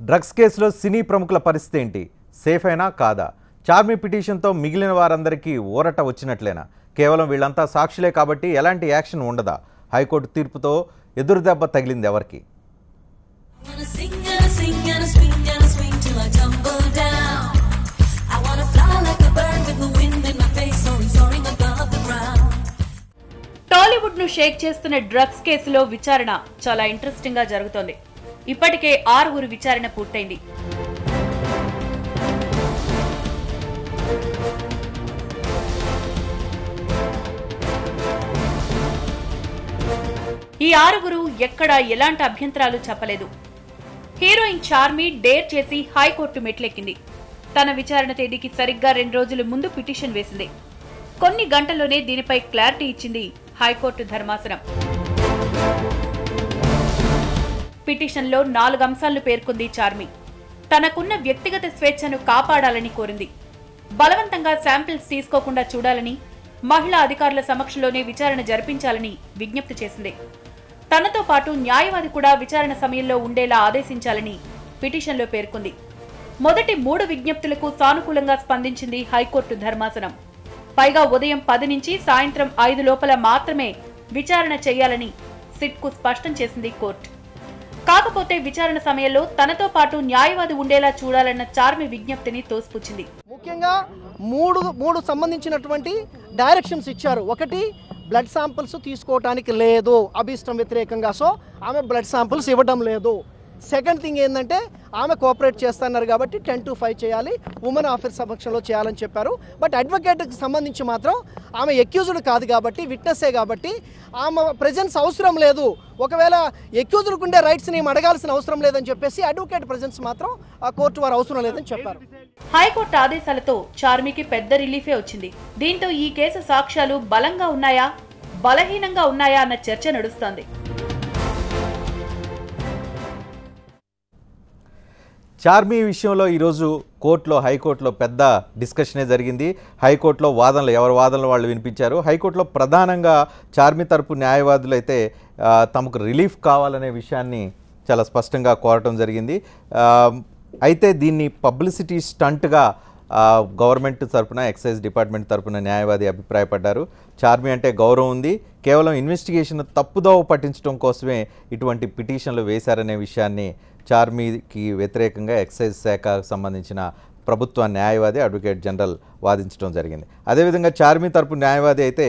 Drugs కేసులో సినీ ప్రముఖుల పరిస్థితి ఏంటి? సేఫ్ అయినా కాదా? చార్మి పిటిషన్తో మిగిలిన వారందరికీ ఊరట వచ్చినట్లేనా? కేవలం వీళ్ళంతా సాక్షులే కాబట్టి ఎలాంటి యాక్షన్ ఉండదా? హైకోర్టు తీర్పుతో ఎదురుదెబ్బ తగిలింది ఎవరికి? టాలీవుడ్ ను షేక్ చేస్తున్న డ్రగ్స్ కేసులో విచారణ చాలా ఇంట్రెస్టింగ్ గా జరుగుతోంది. ఇప్పటికే 6 విచారణ పూర్తయింది. ఈ 6 ఎక్కడ ఎలాంటి అభ్యంతరాలు చెప్పలేదు. హీరోయిన్ చార్మి డేర్ చేసి హైకోర్టు మెట్లెక్కింది. తన విచారణ తేదీకి సరిగ్గా 2 రోజుల ముందు పిటిషన్ వేసింది. కొన్ని గంటల్లోనే దీనిపై క్లారిటీ ఇచ్చింది హైకోర్టు ధర్మాసనం. పిటిషన్లో 4 అంశాలను పేర్కొంది చార్మి. తనకున్న వ్యక్తిగత స్వేచ్ఛను కాపాడాలని కోరింది. బలవంతంగా శాంపిల్స్ తీసుకోకుండా చూడాలని, మహిళా అధికారుల సమక్షంలోనే విచారణ జరిపించాలని విజ్ఞప్తి చేసింది. తనతో పాటు న్యాయవాది కూడా విచారణ సమయంలో ఉండేలా ఆదేశించాలని పిటిషన్లో పేర్కొంది. మొదటి 3 విజ్ఞప్తులకు సానుకూలంగా స్పందించింది హైకోర్టు ధర్మాసనం. పైగా ఉదయం 10 నుంచి సాయంత్రం 5 లోపల మాత్రమే విచారణ చేయాలని సిట్కు స్పష్టం చేసింది కోర్టు. కాకపోతే విచారణ సమయంలో తనతో పాటు న్యాయవాది ఉండేలా చూడాలన్న చార్మి విజ్ఞప్తిని తోసిపుచ్చింది. ముఖ్యంగా మూడు సంబంధించినటువంటి డైరెక్షన్స్ ఇచ్చారు. ఒకటి, బ్లడ్ శాంపిల్స్ తీసుకోవటానికి లేదు అభిష్టం వ్యతిరేకంగా, సో ఆమె బ్లడ్ శాంపిల్స్ ఇవ్వడం లేదు. సెకండ్ థింగ్ ఏంటంటే ఆమె కోఆపరేట్ చేస్తున్నారు కాబట్టి 10 to 5 చేయాలి, ఉమెన్ ఆఫీస్ సమక్షంలో చేయాలని చెప్పారు. బట్ అడ్వకేట్కి సంబంధించి మాత్రం ఆమె ఎక్యూజ్డ్ కాదు కాబట్టి, విట్నెస్సే కాబట్టి ఆమె ప్రెజెన్స్ అవసరం లేదు. ఒకవేళ ఎక్యూజ్డ్కు ఉండే రైట్స్ని అడగాల్సిన అవసరం లేదని చెప్పేసి అడ్వకేట్ ప్రెజెన్స్ మాత్రం ఆ కోర్టు వారు అవసరం లేదని చెప్పారు. హైకోర్టు ఆదేశాలతో చార్మికి పెద్ద రిలీఫే వచ్చింది. దీంతో ఈ కేసు సాక్ష్యాలు బలంగా ఉన్నాయా, బలహీనంగా ఉన్నాయా అన్న చర్చ నడుస్తోంది. చార్మి విషయంలో ఈరోజు హైకోర్టులో పెద్ద డిస్కషనే జరిగింది. హైకోర్టులో ఎవరి వాదనలు వాళ్ళు వినిపించారు. హైకోర్టులో ప్రధానంగా చార్మి తరపు న్యాయవాదులు అయితే తమకు రిలీఫ్ కావాలనే విషయాన్ని చాలా స్పష్టంగా కోరటం జరిగింది. అయితే దీన్ని పబ్లిసిటీ స్టంట్గా గవర్నమెంట్ తరపున, ఎక్సైజ్ డిపార్ట్మెంట్ తరపున న్యాయవాది అభిప్రాయపడ్డారు. చార్మి అంటే గౌరవం ఉంది, కేవలం ఇన్వెస్టిగేషన్ తప్పుదోవ పట్టించడం కోసమే ఇటువంటి పిటిషన్లు వేశారనే విషయాన్ని చార్మికి వ్యతిరేకంగా ఎక్సైజ్ శాఖకు సంబంధించిన ప్రభుత్వ న్యాయవాది అడ్వకేట్ జనరల్ వాదించడం జరిగింది. అదేవిధంగా చార్మి తరపు న్యాయవాది అయితే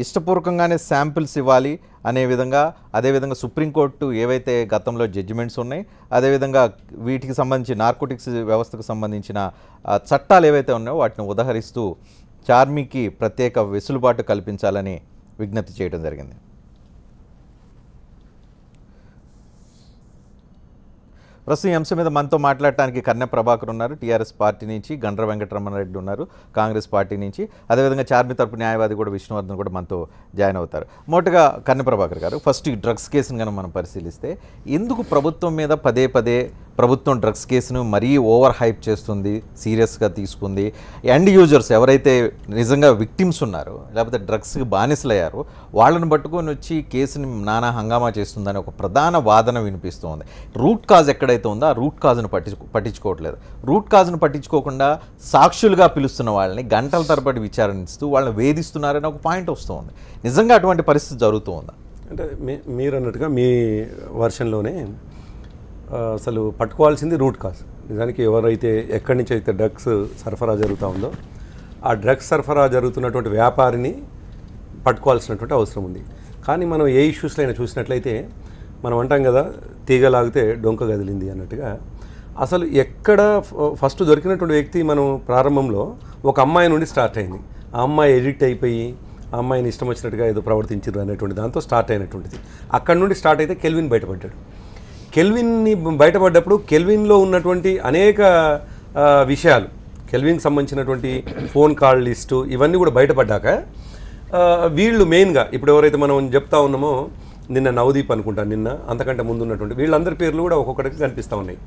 ఇష్టపూర్వకంగానే శాంపిల్స్ ఇవ్వాలి అనే విధంగా, అదేవిధంగా సుప్రీంకోర్టు ఏవైతే గతంలో జడ్జిమెంట్స్ ఉన్నాయి, అదేవిధంగా వీటికి సంబంధించి నార్కోటిక్స్ వ్యవస్థకు సంబంధించిన చట్టాలు ఏవైతే ఉన్నాయో వాటిని ఉదహరిస్తూ చార్మికి ప్రత్యేక వెసులుబాటు కల్పించాలని విజ్ఞప్తి చేయడం జరిగింది. ప్రస్తుతం ఈ అంశం మీద మనతో మాట్లాడటానికి కన్నె ప్రభాకర్ ఉన్నారు, టీఆర్ఎస్ పార్టీ నుంచి. గండ్ర వెంకటరమణారెడ్డి ఉన్నారు, కాంగ్రెస్ పార్టీ నుంచి. అదేవిధంగా చార్మి తరపు న్యాయవాది కూడా విష్ణువర్ధన్ కూడా మనతో జాయిన్ అవుతారు. మొదటగా కన్నె ప్రభాకర్ గారు, ఫస్ట్ ఈ డ్రగ్స్ కేసును కనుక మనం పరిశీలిస్తే, ఎందుకు ప్రభుత్వం మీద పదే ప్రభుత్వం డ్రగ్స్ కేసును మరీ ఓవర్ హైప్ చేస్తుంది, సీరియస్గా తీసుకుంది? ఎండ్ యూజర్స్ ఎవరైతే నిజంగా విక్టిమ్స్ ఉన్నారో, లేకపోతే డ్రగ్స్కి బానిసలయ్యారో వాళ్ళని పట్టుకొని వచ్చి కేసుని నానా హంగామా చేస్తుందని ఒక ప్రధాన వాదన వినిపిస్తుంది. రూట్ కాజ్ ఎక్కడైతే ఉందో ఆ రూట్ కాజ్ను పట్టించుకోవట్లేదు. రూట్ కాజ్ను పట్టించుకోకుండా సాక్షులుగా పిలుస్తున్న వాళ్ళని గంటల తరబడి విచారణిస్తూ వాళ్ళని వేధిస్తున్నారని ఒక పాయింట్ వస్తుంది. నిజంగా అటువంటి పరిస్థితి జరుగుతూ ఉందా? అంటే మీరు అన్నట్టుగా మీ వర్షన్లోనే అసలు పట్టుకోవాల్సింది రూట్ కాజ్. నిజానికి ఎవరైతే ఎక్కడి నుంచి అయితే డ్రగ్స్ సరఫరా జరుగుతూ ఉందో ఆ డ్రగ్స్ సరఫరా జరుగుతున్నటువంటి వ్యాపారిని పట్టుకోవాల్సినటువంటి అవసరం ఉంది. కానీ మనం ఏ ఇష్యూస్లో అయినా చూసినట్లయితే మనం అంటాం కదా, తీగలాగితే డొంక కదిలింది అన్నట్టుగా. అసలు ఎక్కడ ఫస్ట్ దొరికినటువంటి వ్యక్తి మనం ప్రారంభంలో ఒక అమ్మాయి నుండి స్టార్ట్ అయింది. ఆ అమ్మాయి ఎడిక్ట్ అయిపోయి ఆ అమ్మాయిని ఇష్టం వచ్చినట్టుగా ఏదో ప్రవర్తించారు అనేటువంటి దాంతో స్టార్ట్ అయినటువంటిది. అక్కడ నుండి స్టార్ట్ అయితే కెల్విన్ బయటపడ్డాడు. కెల్విన్ని బయటపడ్డప్పుడు కెల్విన్లో ఉన్నటువంటి అనేక విషయాలు, కెల్విన్కి సంబంధించినటువంటి ఫోన్ కాల్ లిస్టు ఇవన్నీ కూడా బయటపడ్డాక వీళ్ళు మెయిన్గా ఇప్పుడు ఎవరైతే మనం చెప్తా ఉన్నామో, నిన్న నవదీప్ అనుకుంటాను, నిన్న అంతకంటే ముందు ఉన్నటువంటి వీళ్ళందరి పేర్లు కూడా ఒక్కొక్కటికి కనిపిస్తూ ఉన్నాయి.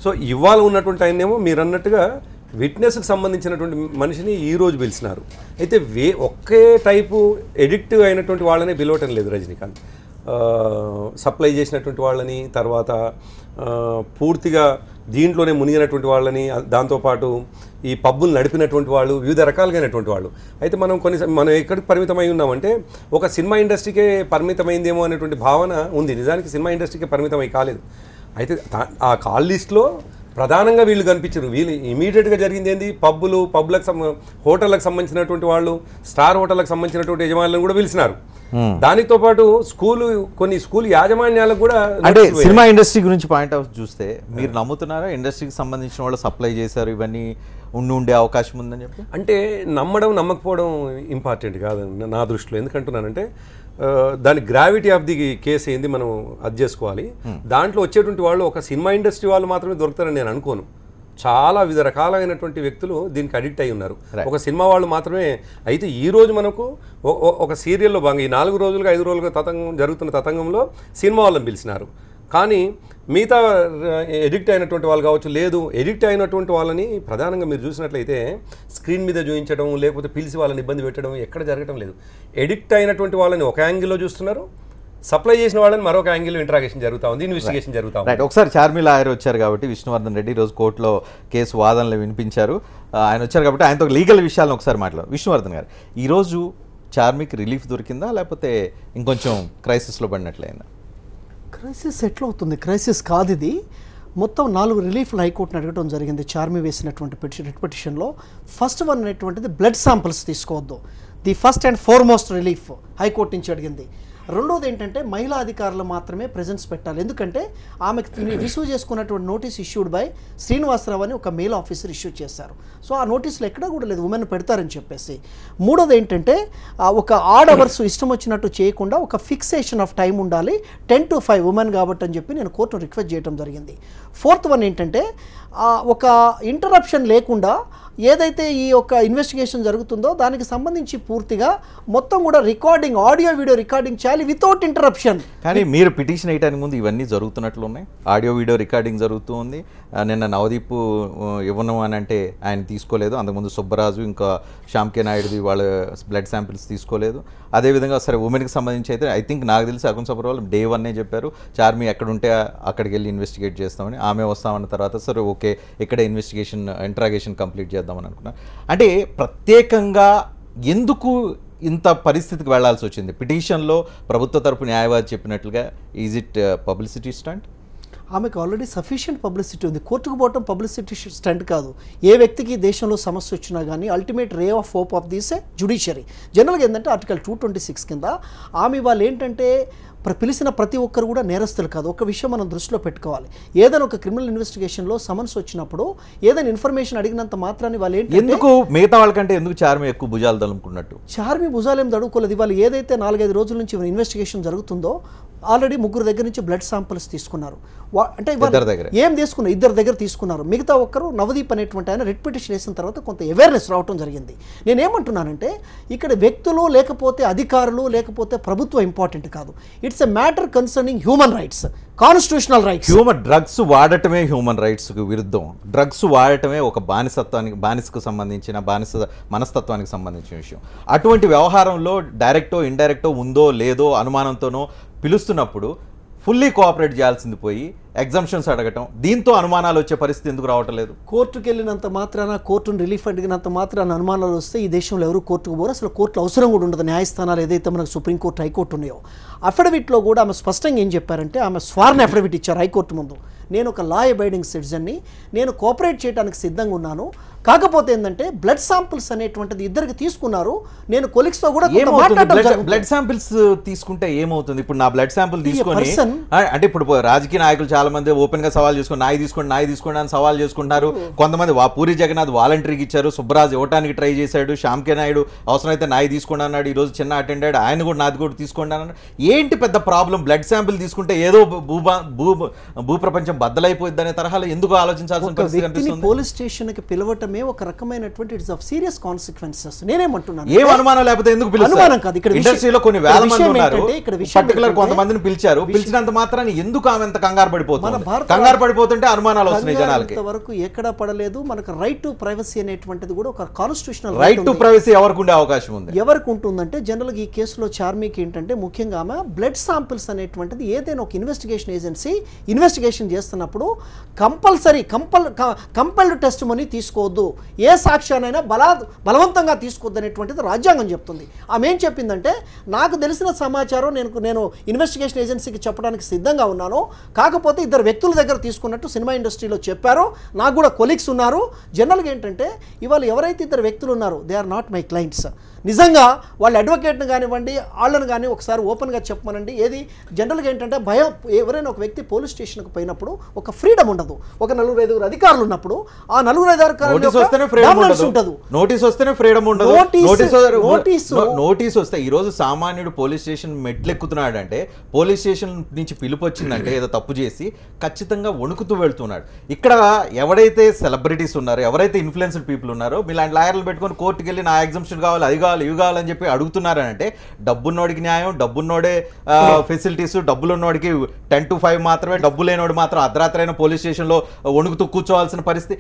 సో ఇవాళ ఉన్నటువంటి ఆయనేమో మీరు అన్నట్టుగా విట్నెస్కి సంబంధించినటువంటి మనిషిని ఈరోజు పిలిచినారు. అయితే ఒకే టైపు ఎడిక్ట్ అయినటువంటి వాళ్ళనే పిలవటం లేదు రజనీకాంత్. సప్లై చేసినటువంటి వాళ్ళని, తర్వాత పూర్తిగా దీంట్లోనే మునిగినటువంటి వాళ్ళని, దాంతోపాటు ఈ పబ్బులు నడిపినటువంటి వాళ్ళు, వివిధ రకాలుగానటువంటి వాళ్ళు. అయితే మనం ఎక్కడికి పరిమితమై ఉన్నామంటే ఒక సినిమా ఇండస్ట్రీకే పరిమితమైందేమో అనేటువంటి భావన ఉంది. నిజానికి సినిమా ఇండస్ట్రీకే పరిమితమై కాలేదు. అయితే ఆ కాల్ లిస్ట్లో ప్రధానంగా వీళ్ళు కనిపించారు. వీళ్ళు ఇమీడియట్గా జరిగింది ఏంది, హోటళ్ళకు సంబంధించినటువంటి వాళ్ళు, స్టార్ హోటళ్ళకు సంబంధించినటువంటి యజమానులను కూడా పిలిచినారు. దానితో పాటు కొన్ని స్కూల్ యాజమాన్యాలకు కూడా. అంటే సినిమా ఇండస్ట్రీ గురించి పాయింట్ ఆఫ్ చూస్తే మీరు నమ్ముతున్నారా ఇండస్ట్రీకి సంబంధించిన వాళ్ళు సప్లై చేశారు ఇవన్నీ ఉండే అవకాశం ఉందని చెప్పి? అంటే నమ్మకపోవడం ఇంపార్టెంట్ కాదని నా దృష్టిలో. ఎందుకంటున్నానంటే దాని గ్రావిటీ ఆఫ్ ది కేసు ఏంది మనం అది చేసుకోవాలి. దాంట్లో వచ్చేటువంటి వాళ్ళు ఒక సినిమా ఇండస్ట్రీ వాళ్ళు మాత్రమే దొరుకుతారని నేను అనుకోను. చాలా వివిధ రకాలైనటువంటి వ్యక్తులు దీనికి అడిక్ట్ అయి ఉన్నారు. ఒక సినిమా వాళ్ళు మాత్రమే. అయితే ఈ రోజు మనకు ఒక సీరియల్లో భాగంగా ఈ 4 రోజులుగా 5 రోజులుగా జరుగుతున్న తతంగంలో సినిమా వాళ్ళని పిలిచినారు. కానీ మిగతా ఎడిక్ట్ అయినటువంటి వాళ్ళు కావచ్చు, లేదు ఎడిక్ట్ అయినటువంటి వాళ్ళని ప్రధానంగా మీరు చూసినట్లయితే స్క్రీన్ మీద చూపించడం, లేకపోతే పిలిచి వాళ్ళని ఇబ్బంది పెట్టడం ఎక్కడ జరగడం లేదు. ఎడిక్ట్ అయినటువంటి వాళ్ళని ఒక యాంగిల్లో చూస్తున్నారు, సప్లై చేసిన వాళ్ళని మరొక యాంగిల్ ఇంటరాగేషన్ జరుగుతూ ఉంది, ఇన్వెస్టిగేషన్ జరుగుతూ ఉంది. ఒకసారి చార్మి లాయర్ వచ్చారు కాబట్టి విష్ణువర్ధన్ రెడ్డి ఈరోజు కోర్టులో కేసు వాదనలు వినిపించారు. ఆయన వచ్చారు కాబట్టి ఆయనతో లీగల్ విషయాలను ఒకసారి మాట్లాడు. విష్ణువర్ధన్ గారు, ఈరోజు చార్మికి రిలీఫ్ దొరికిందా లేకపోతే ఇంకొంచెం క్రైసిస్లో పడినట్లయిందా? క్రైసిస్ ఎట్లా అవుతుంది? క్రైసిస్ కాదు ఇది. మొత్తం 4 రిలీఫ్లు హైకోర్టును అడగడం జరిగింది చార్మి వేసినటువంటి రిట్ పిటిషన్లో. ఫస్ట్ వన్ అనేటువంటిది బ్లడ్ శాంపిల్స్ తీసుకోవద్దు. The first and foremost relief high court నుంచి అడిగింది. రెండోది ఏంటంటే మహిళా అధికారులు మాత్రమే ప్రెజెన్స్ పెట్టాలి. ఎందుకంటే ఆమెకు రిసీవ్ చేసుకున్నటువంటి నోటీస్ ఇష్యూడ్ బై శ్రీనివాసరావు అని ఒక మెయిల్ ఆఫీసర్ ఇష్యూ చేశారు. సో ఆ నోటీసులు ఎక్కడా కూడా లేదు ఉమెన్ పెడతారని చెప్పేసి. మూడోది ఏంటంటే ఒక ఆడ్ అవర్స్ ఇష్టం వచ్చినట్టు చేయకుండా ఒక ఫిక్సేషన్ ఆఫ్ టైం ఉండాలి, 10 to 5 ఉమెన్ కాబట్టి అని చెప్పి నేను కోర్టును రిక్వెస్ట్ చేయడం జరిగింది. ఫోర్త్ వన్ ఏంటంటే ఒక ఇంటరప్షన్ లేకుండా ఏదైతే ఈ యొక్క ఇన్వెస్టిగేషన్ జరుగుతుందో దానికి సంబంధించి పూర్తిగా మొత్తం కూడా రికార్డింగ్, ఆడియో వీడియో రికార్డింగ్ చేయాలి వితౌట్ ఇంటరప్షన్. కానీ మీరు పిటిషన్ వేయడానికి ముందు ఇవన్నీ జరుగుతున్నట్లు ఉన్నాయి. ఆడియో వీడియో రికార్డింగ్ జరుగుతూ ఉంది. నిన్న నవదీప్ ఇవ్వను అని అంటే ఆయన తీసుకోలేదు. అంతకుముందు సుబ్బరాజు ఇంకా శ్యామ్కే నాయుడుది వాళ్ళ బ్లడ్ శాంపిల్స్ తీసుకోలేదు. అదేవిధంగా సరే ఉమెన్కి సంబంధించి అయితే ఐ థింక్ నాకు తెలిసి అకున్ సబర్వాల్ డే 1 చెప్పారు చార్మి ఎక్కడుంటే అక్కడికి వెళ్ళి ఇన్వెస్టిగేట్ చేస్తామని. ఆమె వస్తామన్న తర్వాత సరే ఓకే ఇక్కడే ఇంట్రాగేషన్ కంప్లీట్ చేద్దామని అనుకున్నారు. అంటే ప్రత్యేకంగా ఎందుకు ఇంత పరిస్థితికి వెళ్లాల్సి వచ్చింది? పిటిషన్లో ప్రభుత్వ తరపు న్యాయవాది చెప్పినట్లుగా ఈజ్ ఇట్ పబ్లిసిటీ స్టంట్? ఆమెకు ఆల్రెడీ సఫిషియంట్ పబ్లిసిటీ ఉంది. కోర్టుకు పోవటం పబ్లిసిటీ స్టంట్ కాదు. ఏ వ్యక్తికి దేశంలో సమస్య వచ్చినా కానీ ultimate ray of hope of this judiciary. జనరల్గా ఏంటంటే ఆర్టికల్ 226 కింద ఆమె వాళ్ళు ఏంటంటే పిలిచిన ప్రతి ఒక్కరు కూడా నేరస్తులు కాదు. ఒక విషయం మనం దృష్టిలో పెట్టుకోవాలి. ఏదైనా ఒక క్రిమినల్ ఇన్వెస్టిగేషన్లో సమన్స్ వచ్చినప్పుడు ఏదైనా ఇన్ఫర్మేషన్ అడిగినంత మాత్రాన్ని వాళ్ళు ఎందుకు మిగతా వాళ్ళకంటే ఎందుకు చార్మి ఎక్కువ భుజాలు తలుముకున్నట్టు? చార్మి భుజాలు ఏం తడుకోలేదు. వాళ్ళు ఏదైతే 4-5 రోజుల నుంచి ఇన్వెస్టిగేషన్ జరుగుతుందో ఆల్రెడీ 3 దగ్గర నుంచి బ్లడ్ శాంపిల్స్ తీసుకున్నారు. అంటే ఏం తీసుకున్నారు? 2 దగ్గర తీసుకున్నారు. మిగతా ఒక్కరు నవదీప్ అనేటువంటి ఆయన రిట్ పిటిషన్ వేసిన తర్వాత కొంత అవేర్నెస్ రావడం జరిగింది. నేనేమంటున్నానంటే ఇక్కడ వ్యక్తులు లేకపోతే అధికారులు లేకపోతే ప్రభుత్వం ఇంపార్టెంట్ కాదు. It's a matter concerning human rights, constitutional rights. Drugs వాడటమే హ్యూమన్ రైట్స్కి విరుద్ధం. డ్రగ్స్ వాడటమే ఒక బానిసకు సంబంధించిన మనస్తత్వానికి సంబంధించిన విషయం. అటువంటి వ్యవహారంలో డైరెక్టో ఇండైరెక్టో ఉందో లేదో అనుమానంతోనో పిలుస్తున్నప్పుడు ఫుల్లీ కోఆపరేట్ చేయాల్సింది పోయి ఎగ్జంప్షన్స్ అడగటం, దీంతో అనుమానాలు వచ్చే పరిస్థితి ఎందుకు రావటం లేదు? కోర్టుకు వెళ్ళినంత మాత్రాన, కోర్టును రిలీఫ్ అడిగినంత మాత్రాన అనుమానాలు వస్తే ఈ దేశంలో ఎవరు కోర్టుకు పోరు. అసలు కోర్టులో అవసరం కూడా ఉండదు. న్యాయస్థానాలు ఏదైతే మనకు సుప్రీంకోర్టు, హైకోర్టు ఉన్నాయో అఫిడవిట్లో కూడా ఆమె స్పష్టంగా ఏం చెప్పారంటే ఆమె స్వార్ణ అఫిడవిట్ ఇచ్చారు హైకోర్టు ముందు. నేను ఒక లా అబైడింగ్ సిటిజన్ని, నేను కోఆపరేట్ చేయడానికి సిద్ధంగా ఉన్నాను. కాకపోతే ఏంటంటే బ్లడ్ శాంపిల్స్ అనేటువంటిది ఇద్దరికి తీసుకున్నారు. నేను కొలీగ్స్తో కూడా బ్లడ్ శాంపిల్స్ తీసుకుంటే ఏమవుతుంది? ఇప్పుడు నా బ్లడ్ శాంపిల్ తీసుకొని అంటే ఇప్పుడు రాజకీయ నాయకులు చాలా మంది ఓపెన్ గా సవాల్ చేసుకుని నాయి తీసుకోండి అని సవాల్ చేసుకుంటున్నారు. కొంతమంది పూరి జగన్నాథ్ వాలంటరీకి ఇచ్చారు, సుబ్బరాజ్ ఇవ్వడానికి ట్రై చేశాడు, శ్యామ్కే నాయుడు అవసరమైతే నాయి తీసుకోండి అన్నాడు. ఈ రోజు చిన్న అటెండ్ అయ్యాడు, ఆయన కూడా నాది కూడా తీసుకోండి అన్నాడు. ఏంటి పెద్ద ప్రాబ్లం? బ్లడ్ శాంపిల్ తీసుకుంటే ఏదో భూప్రపంచం బద్దలైపోయింది అనే తరహాలో ఎందుకు ఆలోచించాల్సిన పరిస్థితి కనిపిస్తుంది? పోలీస్ స్టేషన్ కి పిలవటం చేయటమే ఒక రకమైనటువంటి ఇట్స్ ఆఫ్ సీరియస్ కాన్సిక్వెన్సెస్. నేనేమంటున్నాను, ఏం అనుమానం లేకపోతే ఎందుకు పిలుస్తారు? అనుమానం కాదు. ఇక్కడ ఇండస్ట్రీలో కొన్ని వేల మంది ఉన్నారు, ఇక్కడ పర్టికులర్ కొంతమందిని పిలిచారు, పిలిచినంత మాత్రాన్ని ఎందుకు ఆమె ఎంత కంగారు పడిపోతుంది? భారత కంగారు పడిపోతుంటే అనుమానాలు వస్తున్నాయి జనాలకి. వరకు ఎక్కడ పడలేదు. మనకు రైట్ టు ప్రైవసీ అనేటువంటిది కూడా ఒక కాన్స్టిట్యూషనల్ రైట్ టు ప్రైవసీ ఎవరికి ఉండే అవకాశం ఉంది? ఎవరికి ఉంటుందంటే జనరల్గా ఈ కేసులో చార్మికి ఏంటంటే ముఖ్యంగా ఆమె బ్లడ్ శాంపిల్స్ అనేటువంటిది ఏదైనా ఒక ఇన్వెస్టిగేషన్ ఏజెన్సీ ఇన్వెస్టిగేషన్ చేస్తున్నప్పుడు కంపల్డ్ టెస్ట్ మనీ తీసుకోవద్దు, ఏ సాక్ష్యానైనా బలవంతంగా తీసుకోవద్దు అనేటువంటిది రాజ్యాంగం చెప్తుంది. ఆమె ఏం చెప్పిందంటే, నాకు తెలిసిన సమాచారం నేను ఇన్వెస్టిగేషన్ ఏజెన్సీకి చెప్పడానికి సిద్ధంగా ఉన్నాను, కాకపోతే ఇద్దరు వ్యక్తుల దగ్గర తీసుకున్నట్టు సినిమా ఇండస్ట్రీలో చెప్పారు, నాకు కూడా కొలీగ్స్ ఉన్నారు. జనరల్గా ఏంటంటే ఇవాళ ఎవరైతే ఇద్దరు వ్యక్తులు ఉన్నారో they are not my clients. నిజంగా వాళ్ళ అడ్వకేట్ని కానివ్వండి, వాళ్ళని కానీ ఒకసారి ఓపెన్గా చెప్పమనండి. ఏది జనరల్గా ఏంటంటే భయం, ఎవరైనా ఒక వ్యక్తి పోలీస్ స్టేషన్కి పోయినప్పుడు ఒక ఫ్రీడమ్ ఉండదు. ఒక 4-5 అధికారులు ఉన్నప్పుడు ఆ 4-5 నోటీస్ వస్తేనే ఫ్రీడమ్ ఉండదు. నోటీస్ వస్తే ఈ రోజు సామాన్యుడు పోలీస్ స్టేషన్ మెట్లెక్కుతున్నాడు అంటే, పోలీస్ స్టేషన్ నుంచి పిలుపు వచ్చిందంటే ఏదో తప్పు చేసి ఖచ్చితంగా వణుకుతూ వెళ్తున్నాడు. ఇక్కడ ఎవరైతే సెలబ్రిటీస్ ఉన్నారో, ఎవరైతే ఇన్ఫ్లుయెన్స్డ్ పీపుల్ ఉన్నారో, మీలాంటి లాయర్లు పెట్టుకొని కోర్టుకి వెళ్ళి నా ఎగ్జామ్షన్ కావాలి, అది కావాలి, ఇవి కావాలని చెప్పి అడుగుతున్నారనంటే, డబ్బున్నోడికి న్యాయం, డబ్బున్నోడే ఫెసిలిటీస్, డబ్బులున్నోడికి 10 to 5 మాత్రమే, డబ్బు లేనోడు మాత్రం అర్ధరాత్రైన పోలీస్ స్టేషన్లో వణుకుతూ కూర్చోవాల్సిన పరిస్థితి.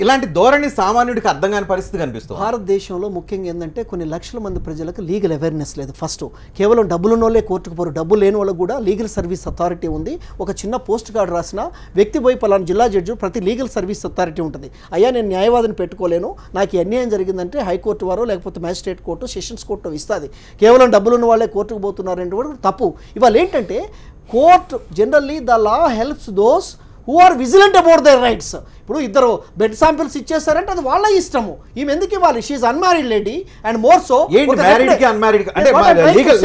ఇలాంటి ధోరణి సామాన్యుడికి అర్థం కాని పరిస్థితి కనిపిస్తుంది. భారతదేశంలో ముఖ్యంగా ఏంటంటే కొన్ని లక్షల మంది ప్రజలకు లీగల్ అవేర్నెస్ లేదు. ఫస్ట్ కేవలం డబ్బులున్న వాళ్ళే కోర్టుకు పోరు, డబ్బు లేని వాళ్ళకు కూడా లీగల్ సర్వీస్ అథారిటీ ఉంది. ఒక చిన్న పోస్ట్ కార్డు రాసిన వ్యక్తి పోయి పలానా జిల్లా జడ్జి ప్రతి లీగల్ సర్వీస్ అథారిటీ ఉంటుంది. అయ్యా నేను న్యాయవాదిని పెట్టుకోలేను, నాకు అన్యాయం జరిగిందంటే హైకోర్టు వారు లేకపోతే మ్యాజిస్ట్రేట్ కోర్టు, సెషన్స్ కోర్టు ఇస్తుంది. కేవలం డబ్బులున్న వాళ్ళే కోర్టుకు పోతున్నారంటే కూడా తప్పు. ఇవాళ ఏంటంటే court generally the law helps those who are vigilant about their rights. ఇప్పుడు ఇద్దరు బెడ్ శాంపిల్స్ ఇచ్చేసారంటే అది వాళ్ళ ఇష్టము. ఈమె ఎందుకు ఇవ్వాలి? She is unmarried lady and more so. Married కి అన్మ్యారీడ్ అంటే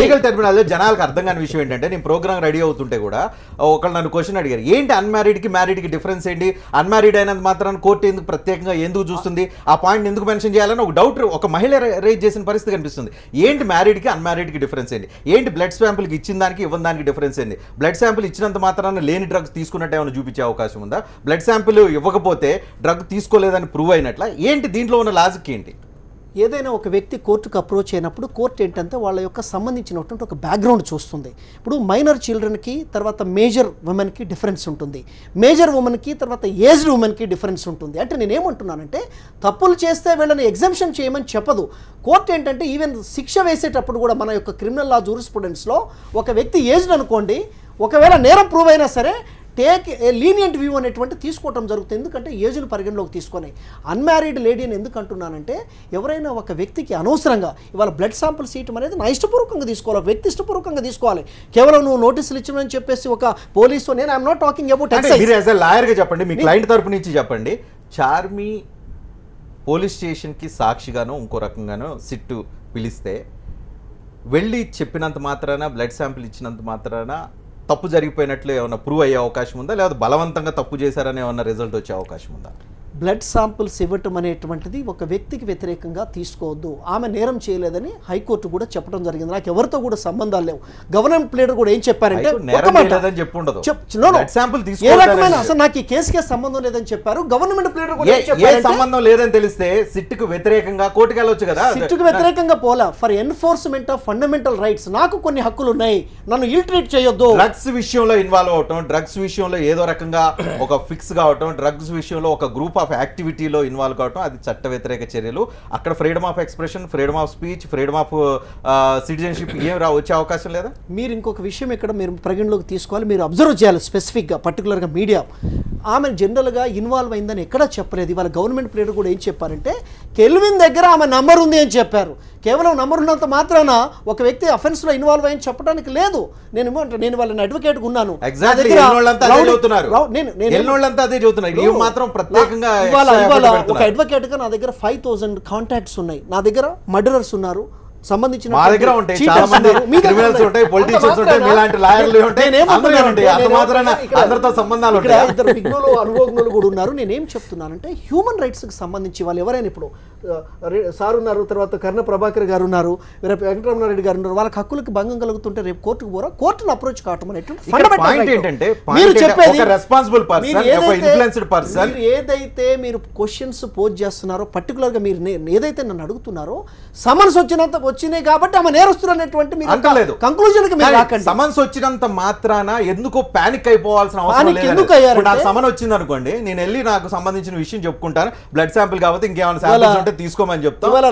లీగల్ టెర్మినాలజీ జనాలకు అర్థం కాని విషయం ఏంటంటే, నేను ప్రోగ్రామ్ రెడీ అవుతుంటే కూడా ఒకళ్ళు నన్ను క్వశ్చన్ అడిగారు, ఏంటి అన్మ్యారీడ్ కి మ్యారీడ్ కి డిఫరెన్స్ ఏంటి? అన్మ్యారీడ్ అయినంత మాత్రాన్ని కోర్టు ఎందుకు ప్రత్యేకంగా ఎందుకు చూస్తుంది? ఆ పాయింట్ ఎందుకు మెన్షన్ చేయాలని ఒక డౌట్ ఒక మహిళ రేజ్ చేసిన పరిస్థితి కనిపిస్తుంది. ఏంటి మ్యారీడ్ కి అన్మ్యారీడ్ కి డిఫరెన్స్ ఏంటి? ఏంటి బ్లడ్ శాంపుల్ కి ఇచ్చిన దానికి ఇవ్వని దానికి డిఫరెన్స్ ఏంటి? బ్లడ్ శాంపుల్ ఇచ్చినంత మాత్రాన లేని డ్రగ్స్ తీసుకున్నట్టు ఏమైనా చూపించే అవకాశం ఉందా? బ్లడ్ శాంపుల్ ఇవ్వకపోతే డ్రగ్ తీసుకోలేదని ప్రూవ్ అయినట్ల ఏంటి? దీంట్లో ఉన్న లాజిక్ ఏంటి? ఏదైనా ఒక వ్యక్తి కోర్టుకు అప్రోచ్ అయినప్పుడు కోర్టు ఏంటంటే వాళ్ళ యొక్క సంబంధించినటువంటి ఒక బ్యాక్గ్రౌండ్ చూస్తుంది. ఇప్పుడు మైనర్ చిల్డ్రన్కి తర్వాత మేజర్ ఉమెన్కి డిఫరెన్స్ ఉంటుంది, మేజర్ ఉమెన్కి తర్వాత ఏజ్డ్ ఉమెన్కి డిఫరెన్స్ ఉంటుంది. అంటే నేనేమంటున్నానంటే తప్పులు చేస్తే వీళ్ళని ఎగ్జంప్షన్ చేయమని చెప్పదు కోర్టు. ఏంటంటే ఈవెన్ శిక్ష వేసేటప్పుడు కూడా మన యొక్క క్రిమినల్ లా జూరిస్ప్రుడెన్స్లో ఒక వ్యక్తి ఏజ్డ్ అనుకోండి, ఒకవేళ నేరం ప్రూవ్ అయినా సరే టేక్ ఏ లీనియంట్ వ్యూ అనేటువంటి తీసుకోవడం జరుగుతుంది. ఎందుకంటే ఏజ్ను పరిగణలోకి తీసుకొని. అన్మ్యారీడ్ లేడీ అని ఎందుకు అంటున్నానంటే, ఎవరైనా ఒక వ్యక్తికి అనవసరంగా ఇవాళ బ్లడ్ శాంపుల్స్ ఇవ్వడం అనేది నా ఇష్టపూర్వకంగా తీసుకోవాలి, వ్యక్తి ఇష్టపూర్వకంగా తీసుకోవాలి. కేవలం నువ్వు నోటీసులు ఇచ్చామని చెప్పేసి ఒక పోలీసు, నేను ఐఎమ్ నాట్ టాకింగ్ అబౌట్ లాయర్గా చెప్పండి, మీ క్లయింట్ తరపు నుంచి చెప్పండి, చార్మి పోలీస్ స్టేషన్కి సాక్షిగానో ఇంకో రకంగానో సిట్టు పిలిస్తే వెళ్ళి చెప్పినంత మాత్రాన, బ్లడ్ శాంపిల్ ఇచ్చినంత మాత్రాన తప్పు జరిగిపోయినట్లు ఏమైనా ప్రూవ్ అయ్యే అవకాశం ఉందా? లేదా బలవంతంగా తప్పు చేశారని ఏమన్నా రిజల్ట్ వచ్చే అవకాశం ఉందా? బ్లడ్ శాంపుల్స్ ఇవ్వటం అనేటువంటిది ఒక వ్యక్తికి వ్యతిరేకంగా తీసుకోవద్దు. ఆమె నేరం చేయలేదని హైకోర్టు కూడా చెప్పడం జరిగింది. నాకు ఎవరితో కూడా సంబంధాలు లేవు. గవర్నమెంట్ ప్లేడర్ కూడా ఏం చెప్పారంటే, అసలు నాకు ఈ కేసుకే సంబంధం లేదని చెప్పారు. గవర్నమెంట్ ప్లేడర్ కూడా సంబంధం లేదని తెలిస్తే సిట్కు వ్యతిరేకంగా కోర్టుకు వెళ్ళొచ్చు కదా. సిట్కు వ్యతిరేకంగా పోలా, for enforcement of fundamental rights. నాకు కొన్ని హక్కులు ఉన్నాయి, నన్ను ఇల్ట్రీట్ చేయొద్దు. డ్రగ్స్ విషయంలో ఇన్వాల్వ్ అవటం, డ్రగ్స్ విషయంలో ఏదో రకంగా ఒక ఫిక్స్ కావటం, డ్రగ్స్ విషయంలో ఒక గ్రూప్ ఆఫ్ యాక్టివిటీలో ఇన్వాల్వ్ కావటం అది చట్ట వ్యతిరేక చర్యలు. అక్కడ freedom of expression, freedom of speech, freedom of citizenship ఏం వచ్చే అవకాశం లేదా? మీరు ఇంకొక విషయం ఇక్కడ మీరు పరిగణలోకి తీసుకోవాలి, మీరు అబ్జర్వ్ చేయాలి స్పెసిఫిక్గా, పర్టికులర్గా మీడియా. ఆమె జనరల్గా ఇన్వాల్వ్ అయిందని ఎక్కడా చెప్పలేదు. ఇవాళ గవర్నమెంట్ ప్లేడర్ కూడా ఏం చెప్పారంటే, కెల్విన్ దగ్గర ఆమె నంబర్ ఉంది అని చెప్పారు. కేవలం నంబర్ ఉన్నంత మాత్రాన ఒక వ్యక్తి అఫెన్స్లో ఇన్వాల్వ్ అయ్యి చెప్పడానికి లేదు. నేను వాళ్ళని అడ్వకేట్గా ఉన్నాను. ఒక అడ్వకేట్గా నా దగ్గర 5000 కాంటాక్ట్స్ ఉన్నాయి. నా దగ్గర మర్డరర్స్ ఉన్నారు, సంబంధించిన అనుభవజ్ఞులు కూడా ఉన్నారు. నేనేం చెప్తున్నానంటే హ్యూమన్ రైట్స్కి సంబంధించి వాళ్ళు ఎవరైనా ఇప్పుడు సార్ ఉన్నారు, తర్వాత కర్ణ ప్రభాకర్ గారు ఉన్నారు, రేపు వెంకటరమణారెడ్డి గారు ఉన్నారు. వాళ్ళకి హక్కులకు భంగం కలుగుతుంటే రేపు కోర్టుకు పోరా, కోర్టును అప్రోచ్ కావటం అనేటువంటి పాయింట్ ఏంటంటే మీరు చెప్పేది రెస్పాన్సిబుల్ పర్సన్, ఇన్ఫ్లుయెన్స్డ్ పర్సన్ ఏదైతే మీరు క్వశ్చన్స్ పోజ్ చేస్తున్నారో, పర్టికులర్ గా మీరు ఏదైతే నన్ను అడుగుతున్నారో, సమన్స్ వచ్చినాయి కాబట్టి ఆమె నేరస్తులు అనేటువంటి మీరు కంక్లూజన్ కి మీరు రాకండి. సమన్స్ వచ్చినంత మాత్రాన ఎందుకో పానిక్ అయిపోవాల్సిన అవసరం లేదు. నాకు సమన్ వచ్చింది అనుకోండి, నేను వెళ్ళి నాకు సంబంధించిన విషయం చెప్పుకుంటాను, బ్లడ్ శాంపిల్ కాబట్టి ఇంకేమైనా శాంపిల్స్ ఉంటే తీసుకోమని చెప్తాను. ఇవాళ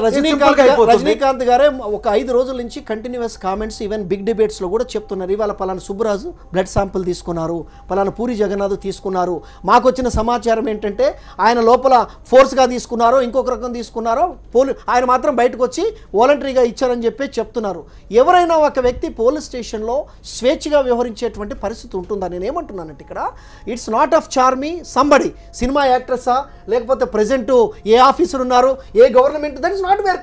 రజనీకాంత్ గారే ఒక 5 రోజుల నుంచి continuous comments even big debates లో కూడా చెప్తున్నారు. ఇవాళ పలానా సుబ్బరాజు బ్లడ్ శాంపిల్ తీసుకున్నారు, పలానా పూరి జగన్నాథ్ తీసుకున్నారు, మాకు వచ్చిన సమాచారం ఏంటంటే ఆయన లోపల ఫోర్స్ గా తీసుకున్నారో ఇంకొక రకం తీసుకున్నారో, ఆయన మాత్రం బయటకు వచ్చి వాలంటరీగా ఇచ్చారని చెప్పి చెప్తున్నారు. ఎవరైనా ఒక వ్యక్తి పోలీస్ స్టేషన్లో స్వేచ్ఛగా వ్యవహరించేటువంటి పరిస్థితి ఉంటుందా? నేను ఏమంటున్నానంటే ఇక్కడ it's not of Charmi somebody, cinema యాక్ట్రెస్సా లేకపోతే ప్రెజెంట్ ఏ ఆఫీసర్ ఉన్నారు, ఏ government, that is not we are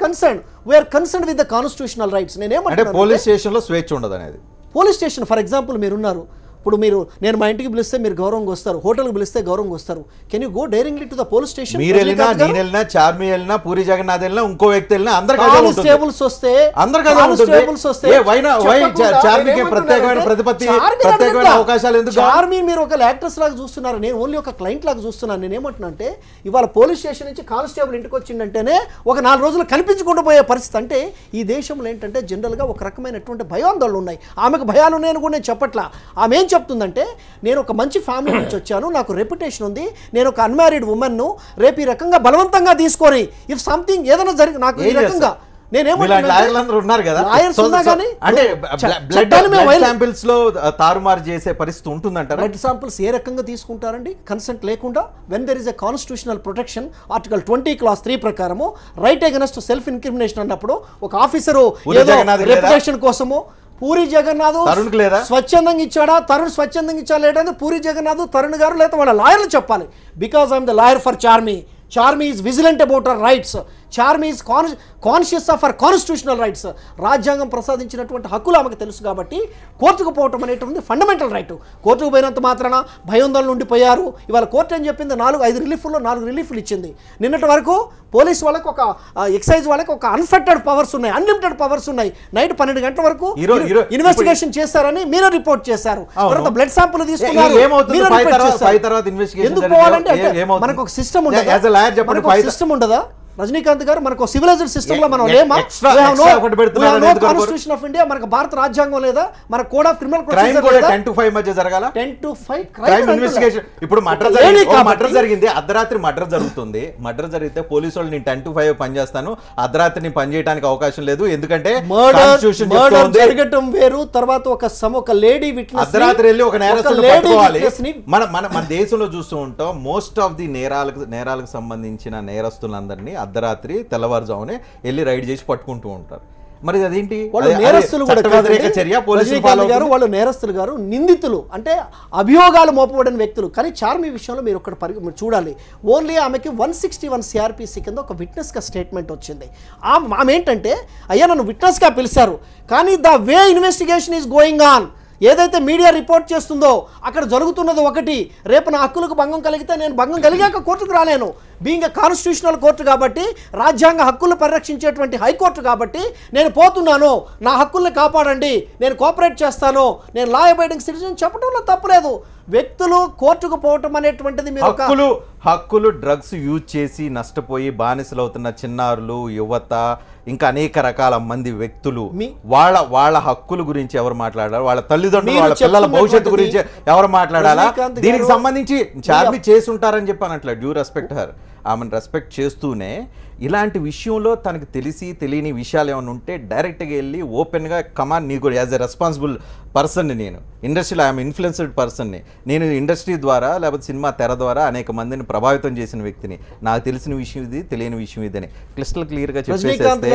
concern with the constitutional rights. నేనేమంటే police స్టేషన్లో స్వేచ్ఛ ఉండదు అనేది. పోలీస్ స్టేషన్ ఫర్ ఎగ్జాంపుల్ మీరున్నారు, ఇప్పుడు నేను మా ఇంటికి పిలిస్తే మీరు గౌరవంగా వస్తారు, హోటల్కి పిలిస్తే గౌరవంగా వస్తారు. Can you go directly to the police station? మీరు వెళ్ళినా, నేను వెళ్ళినా, చార్మి వెళ్ళినా, పూరి జగన్నాథ్ వెళ్ళినా, ఇంకో వ్యక్తి వెళ్ళినా అందరికీ కానిస్టేబుల్స్ వస్తే చార్మికి ప్రత్యేకమైన ప్రతిపత్తి, ప్రత్యేకమైన అవకాశాలు ఎందుకు? చార్మి మీరు ఒక యాక్ట్రెస్ లాగా చూస్తున్నారు, నేను ఓన్లీ ఒక క్లయింట్ లాగా చూస్తున్నాను. నేను ఏమంటున్నా ఇవాళ పోలీస్ స్టేషన్ నుంచి కానిస్టేబుల్ ఇంటికి వచ్చిందంటేనే ఒక 4 రోజులు కనిపించకుండా పోయే పరిస్థితి. అంటే ఈ దేశంలో ఏంటంటే జనరల్గా ఒక రకమైనటువంటి భయాందోళనలు ఉన్నాయి. ఆమెకు భయాలు ఉన్నాయని కూడా నేను చెప్పట్లా. ఆమె చెప్తుందంటే నేను ఒక మంచి ఫ్యామిలీ నుంచి వచ్చాను, నాకు రెప్యుటేషన్ ఉంది, నేను ఒక అన్మ్యారీడ్ ఉమెన్ను, రేపు ఈ రకంగా బలవంతంగా తీసుకొని ఇఫ్ సంథింగ్ ఏదైనా జరిగి నాకు ఈ రకంగా తారుమారు చేసే పరిస్థితి ఉంటుందంట. బ్లడ్ శాంపిల్స్ ఏ రకంగా తీసుకుంటారండి కన్సెంట్ లేకుండా? When there is a constitutional protection article 20 class 3 ప్రకారము రైట్ అగైన్స్ట్ సెల్ఫ్ ఇన్క్రిమినేషన్ అన్నప్పుడు ఒక ఆఫీసరు రెప్యుటేషన్ కోసము పూరి జగన్నాథ్ స్వచ్ఛందంగా ఇచ్చాడా, తరుణ్ స్వచ్ఛందంగా ఇచ్చాడా లేదంటే పూరి జగన్నాథ్, తరుణ్ గారు లేదా వాళ్ళ లాయర్లు చెప్పాలి. Because I'm the lawyer for Charmi. Charmi is vigilant about her rights. Charmi is conscious of her constitutional rights. రాజ్యాంగం ప్రసాదించినటువంటి హక్కులు ఆమెకు తెలుసు కాబట్టి కోర్టుకు పోవటం అనేటువంటి ఫండమెంటల్ రైట్. కోర్టుకు పోయినంత మాత్రాన భయోందోళన ఉండిపోయారు. ఇవాళ కోర్టు ఏం చెప్పింది, 5 రిలీఫ్లో 4 రిలీఫ్లు ఇచ్చింది. నిన్నటి వరకు పోలీస్ వాళ్ళకి ఒక ఎక్సైజ్ వాళ్ళకి ఒక అన్ఫెక్టెడ్ పవర్స్ ఉన్నాయి, అన్లిమిటెడ్ పవర్స్ ఉన్నాయి. నైట్ 12 గంటల వరకు ఇన్వెస్టిగేషన్ చేస్తారని మీరు రిపోర్ట్ చేశారు. తర్వాత బ్లడ్ శాంపుల్ తీసుకున్నారు. ఎందుకు పోవాలంటే మనకు ఒక సిస్టమ్ ఉండదా రజనీకాంత్ గారు? మనకు సివిలైజ్డ్ సిస్టమ్ లో మనం లేమా? కాన్స్టిట్యూషన్ ఆఫ్ ఇండియా, మనకు భారత రాజ్యాంగం లేదా, మన code of criminal procedure 10 to 5 మధ్య జరగాల. 10 to 5 క్రైమ్ ఇన్వెస్టిగేషన్. ఇప్పుడు మర్డర్ జరిగింది, అర్ధరాత్రి మర్డర్ జరుగుతుంది. మర్డర్ జరిగితే పోలీసు వాళ్ళు నేను 10 to 5 పని చేస్తాను, అర్ధరాత్రి పని చేయడానికి అవకాశం లేదు, ఎందుకంటే మర్డర్ జరగటం వేరు. తర్వాత ఒక లేడీ విట్నెస్ అర్ధరాత్రి వెళ్ళి ఒక నేరస్తుని పట్టుకోవాలి. మన దేశంలో చూస్తూ ఉంటాం, మోస్ట్ ఆఫ్ ది నేరాలకు సంబంధించిన నేరస్తులందరినీ అర్ధరాత్రి తెల్లవారుజామునే వెళ్ళి రైడ్ చేసి పట్టుకుంటూ ఉంటారు. మరి అదేంటి? వాళ్ళు నేరస్తులు గారు నిందితులు అంటే అభియోగాలు మోపబడిన వ్యక్తులు. కానీ చార్మి విషయంలో మీరు ఒకటి చూడాలి. ఓన్లీ ఆమెకి 161 CRPC కింద ఒక విట్నెస్గా స్టేట్మెంట్ వచ్చింది. ఆమె ఏంటంటే అయ్యా నన్ను విట్నెస్గా పిలిచారు, కానీ the way investigation is going on, ఏదైతే మీడియా రిపోర్ట్ చేస్తుందో అక్కడ జరుగుతున్నది ఒకటి. రేపు నా హక్కులకు భంగం కలిగితే నేను భంగం కలిగాక కోర్టుకు రాలేను. బీయింగ్ ఎ కాన్స్టిట్యూషనల్ కోర్టు కాబట్టి, రాజ్యాంగ హక్కులు పరిరక్షించేటువంటి హైకోర్టు కాబట్టి నేను పోతున్నాను, నా హక్కుల్ని కాపాడండి, నేను కోఆపరేట్ చేస్తాను, నేను లా అబైడింగ్ సిటిజన్ చెప్పడంలో తప్పులేదు. వ్యక్తులు కోర్టుకు పోవటం అనేటువంటిది మీరు హక్కులు డ్రగ్స్ యూజ్ చేసి నష్టపోయి బానిసలు అవుతున్న చిన్నారులు, యువత, ఇంకా అనేక రకాల మంది వ్యక్తులు, వాళ్ళ హక్కుల గురించి ఎవరు మాట్లాడారు? వాళ్ళ తల్లిదండ్రులు, వాళ్ళ పిల్లల భవిష్యత్తు గురించి ఎవరు మాట్లాడాలా? దీనికి సంబంధించి చార్మి చేసి ఉంటారని చెప్పి అనట్లే. డ్యూ రెస్పెక్ట్ హర్, ఆమెను రెస్పెక్ట్ చేస్తూనే ఇలాంటి విషయంలో తనకు తెలియని విషయాలు ఏమైనా ఉంటే డైరెక్ట్గా వెళ్ళి ఓపెన్గా కమాన్, నీకు యాజ్ ఎ రెస్పాన్సిబుల్ పర్సన్ని, నేను ఇండస్ట్రీలో ఐఎమ్ ఇన్ఫ్లుయెన్స్డ్ పర్సన్ని, నేను ఇండస్ట్రీ ద్వారా లేకపోతే సినిమా తెర ద్వారా అనేక మందిని ప్రభావితం చేసిన వ్యక్తిని, నాకు తెలిసిన విషయం ఇది, తెలియని విషయం ఇది అని క్లిస్టల్ క్లియర్గా చెప్పేసేస్తే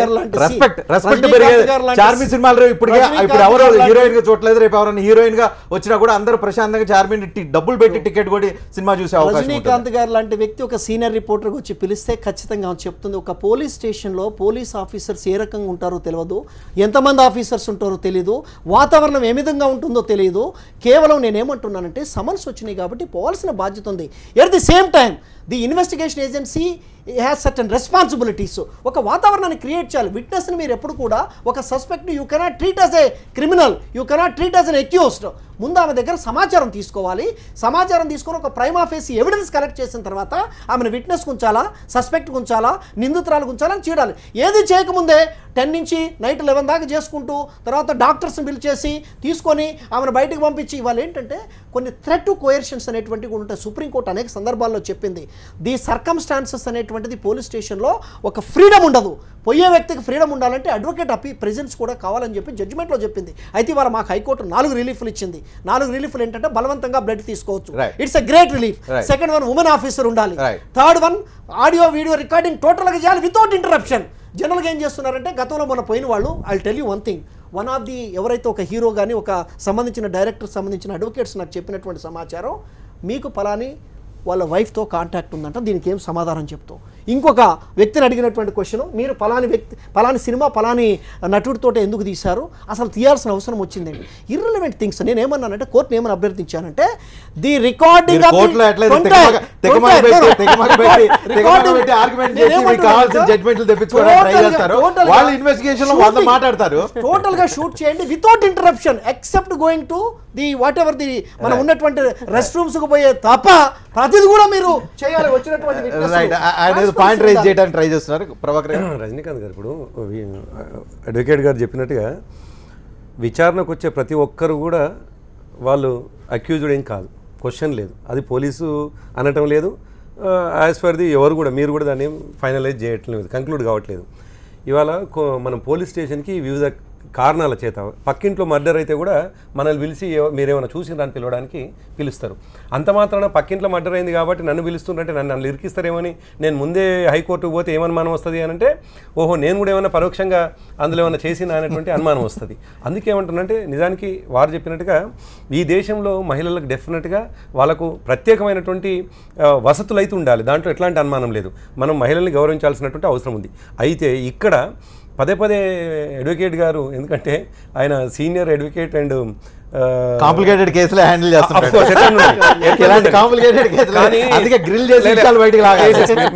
రెస్పెక్ట్ పెరిగేది. చార్మి సినిమాలు ఇప్పుడు ఎవరు హీరోయిన్గా చూడలేదు, రేపు ఎవరైనా హీరోయిన్గా వచ్చినా కూడా అందరూ ప్రశాంతంగా చార్మిని డబ్బులు పెట్టి టికెట్ కొట్టి సినిమా చూసే అవకాశం. రజనీకాంత్ గారు లాంటి వ్యక్తి ఒక సీనియర్ రిపోర్టర్గా వచ్చి పిలిస్తే ఖచ్చితంగా చెప్తుంది చెప్తుంది, ఒక పోలీస్ స్టేషన్లో పోలీస్ ఆఫీసర్స్ ఏ రకంగా ఉంటారో తెలియదు, ఎంతమంది ఆఫీసర్స్ ఉంటారో తెలియదు, వాతావరణం ఏ విధంగా ఉంటుందో తెలియదు. కేవలం నేనేమంటున్నానంటే సమన్స్ వచ్చినాయి కాబట్టి పోవాల్సిన బాధ్యత ఉంది. At the same time the investigation agency has certain responsibilities. ఒక వాతావరణాన్ని క్రియేట్ చేయాలి. విట్నెస్ని మీరు ఎప్పుడు కూడా ఒక suspect you cannot treat as a criminal, you cannot treat as N accused. ముందు ఆమె దగ్గర సమాచారం తీసుకోవాలి. సమాచారం తీసుకొని ఒక ప్రైమా ఫేసి ఎవిడెన్స్ కలెక్ట్ చేసిన తర్వాత ఆమెను విట్నెస్ ఉంచాలా, సస్పెక్ట్ ఉంచాలా, నిందితురాలు ఉంచాలని చేయాలి. ఏది చేయకముందే 10 నుంచి నైట్ 11 దాకా చేసుకుంటూ తర్వాత డాక్టర్స్ని పిలిచేసి తీసుకొని ఆమెను బయటకు పంపించి ఇవాళ ఏంటంటే కొన్ని థ్రెట్ కోయర్షన్స్ అనేటువంటివి ఉంటాయి. సుప్రీంకోర్టు అనేక సందర్భాల్లో చెప్పింది. ది సర్కమ్స్టాన్సెస్ అనేటువంటిది పోలీస్ స్టేషన్లో ఒక ఫ్రీడమ్ ఉండదు. పోయే వ్యక్తికి ఫ్రీడమ్ ఉండాలంటే అడ్వకేట్ ప్రెజెన్స్ కూడా కావాలని చెప్పి జడ్జిమెంట్లో చెప్పింది. అయితే ఇవాళ మాకు హైకోర్టు 4 రిలీఫ్లు ఇచ్చింది. 4 రిలీఫ్లు ఏంటంటే బలవంతంగా బ్లడ్ తీసుకోవచ్చు, it's a great relief. Second one women officer ఉండాలి. Third one audio video recording టోటల్గా చేయాలి వితౌట్ ఇంటరప్షన్. జనరల్గా ఏం చేస్తున్నారంటే గతంలో మన పోయిన వాళ్ళు I tell you one thing, one of the ఎవరైతే ఒక హీరో కానీ ఒక సంబంధించిన డైరెక్టర్ సంబంధించిన అడ్వకేట్స్ నాకు చెప్పినటువంటి సమాచారం, మీకు పలాని వాళ్ళ వైఫ్తో కాంటాక్ట్ ఉందంట, దీనికి ఏం సమాధానం చెప్తావు. ఇంకొక వ్యక్తిని అడిగినటువంటి క్వశ్చన్, మీరు పలాని సినిమా పలాని నటుడితో ఎందుకు తీశారు, అసలు తీయాల్సిన అవసరం వచ్చిందండి. Irrelevant things. నేను ఏమన్నానంటే కోర్టుని ఏమని అభ్యర్థించానంటే ది రికార్డింగ్ టోటల్ గా షూట్ చేయండి without interruption except going to the what ever the మనం ఉన్నటువంటి రెస్ట్ రూమ్స్ కు పోయే తప్ప ప్రతిది కూడా మీరు చేయాలి. వచ్చినటువంటి పాయింట్ రైజ్ చేయడానికి ట్రై చేస్తున్నారు ప్రభాకర్ రజనీకాంత్ గారు. ఇప్పుడు అడ్వకేట్ గారు చెప్పినట్టుగా విచారణకు వచ్చే ప్రతి ఒక్కరు కూడా వాళ్ళు అక్యూజ్డ్ ఏం కాదు, క్వశ్చన్ లేదు, అది పోలీసు అనటం లేదు. యాజ్ ఫర్ ది ఎవరు కూడా మీరు కూడా దాన్ని ఫైనలైజ్ చేయటం లేదు, కంక్లూడ్ కావట్లేదు. ఇవాళ మనం పోలీస్ స్టేషన్కి వివిధ కారణాల చేత పక్కింట్లో మర్డర్ అయితే కూడా మనల్ని పిలిచి మీరేమైనా చూసిందని పిలవడానికి పిలుస్తారు. అంత మాత్రాన పక్కింట్లో మర్డర్ అయింది కాబట్టి నన్ను పిలుస్తుంటే నన్ను ఇరికిస్తారేమని నేను ముందే హైకోర్టుకు పోతే ఏమనుమానం వస్తుంది అని అంటే, ఓహో నేను కూడా ఏమైనా పరోక్షంగా అందులో ఏమైనా చేసినా అనేటువంటి అనుమానం వస్తుంది. అందుకే ఏమంటున్నంటే నిజానికి వారు చెప్పినట్టుగా ఈ దేశంలో మహిళలకు డెఫినెట్గా వాళ్ళకు ప్రత్యేకమైనటువంటి వసతులు అయితే ఉండాలి, దాంట్లో ఎట్లాంటి అనుమానం లేదు. మనం మహిళల్ని గౌరవించాల్సినటువంటి అవసరం ఉంది. అయితే ఇక్కడ పదే అడ్వకేట్ గారు, ఎందుకంటే ఆయన సీనియర్ అడ్వకేట్ అండ్ కాంప్లికేటెడ్ కేసులు హ్యాండిల్ చేస్తున్నారు.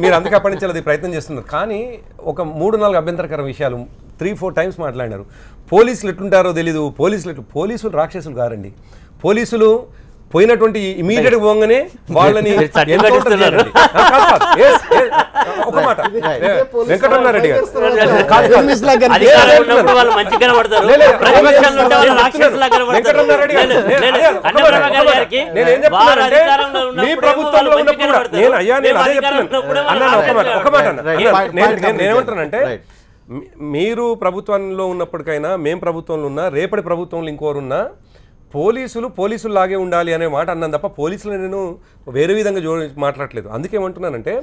మీరు అందుకే అప్పటి నుంచి అది ప్రయత్నం చేస్తున్నారు. కానీ ఒక 3-4 అభ్యంతరకర విషయాలు 3-4 టైమ్స్ మాట్లాడినారు. పోలీసులు ఎట్లుంటారో తెలీదు, పోలీసులు రాక్షసులు కారండి. పోలీసులు పోయినటువంటి ఇమీడియట్ పోగానే వాళ్ళని ఒక మాట వెంకటరమణారెడ్డి గారు మీ ప్రభుత్వంలో ఉన్నప్పుడు నేను అదే చెప్తున్నాను అన్న. ఒక మాట నేనేమంటానంటే మీరు ప్రభుత్వంలో ఉన్నప్పటికైనా మేం ప్రభుత్వంలో ఉన్నా రేపటి ప్రభుత్వంలో ఇంకోరున్నా పోలీసులు లాగే ఉండాలి అనే మాట అన్నాను తప్ప పోలీసులు నేను వేరే విధంగా మాట్లాడలేదు. అందుకే ఏమంటున్నానంటే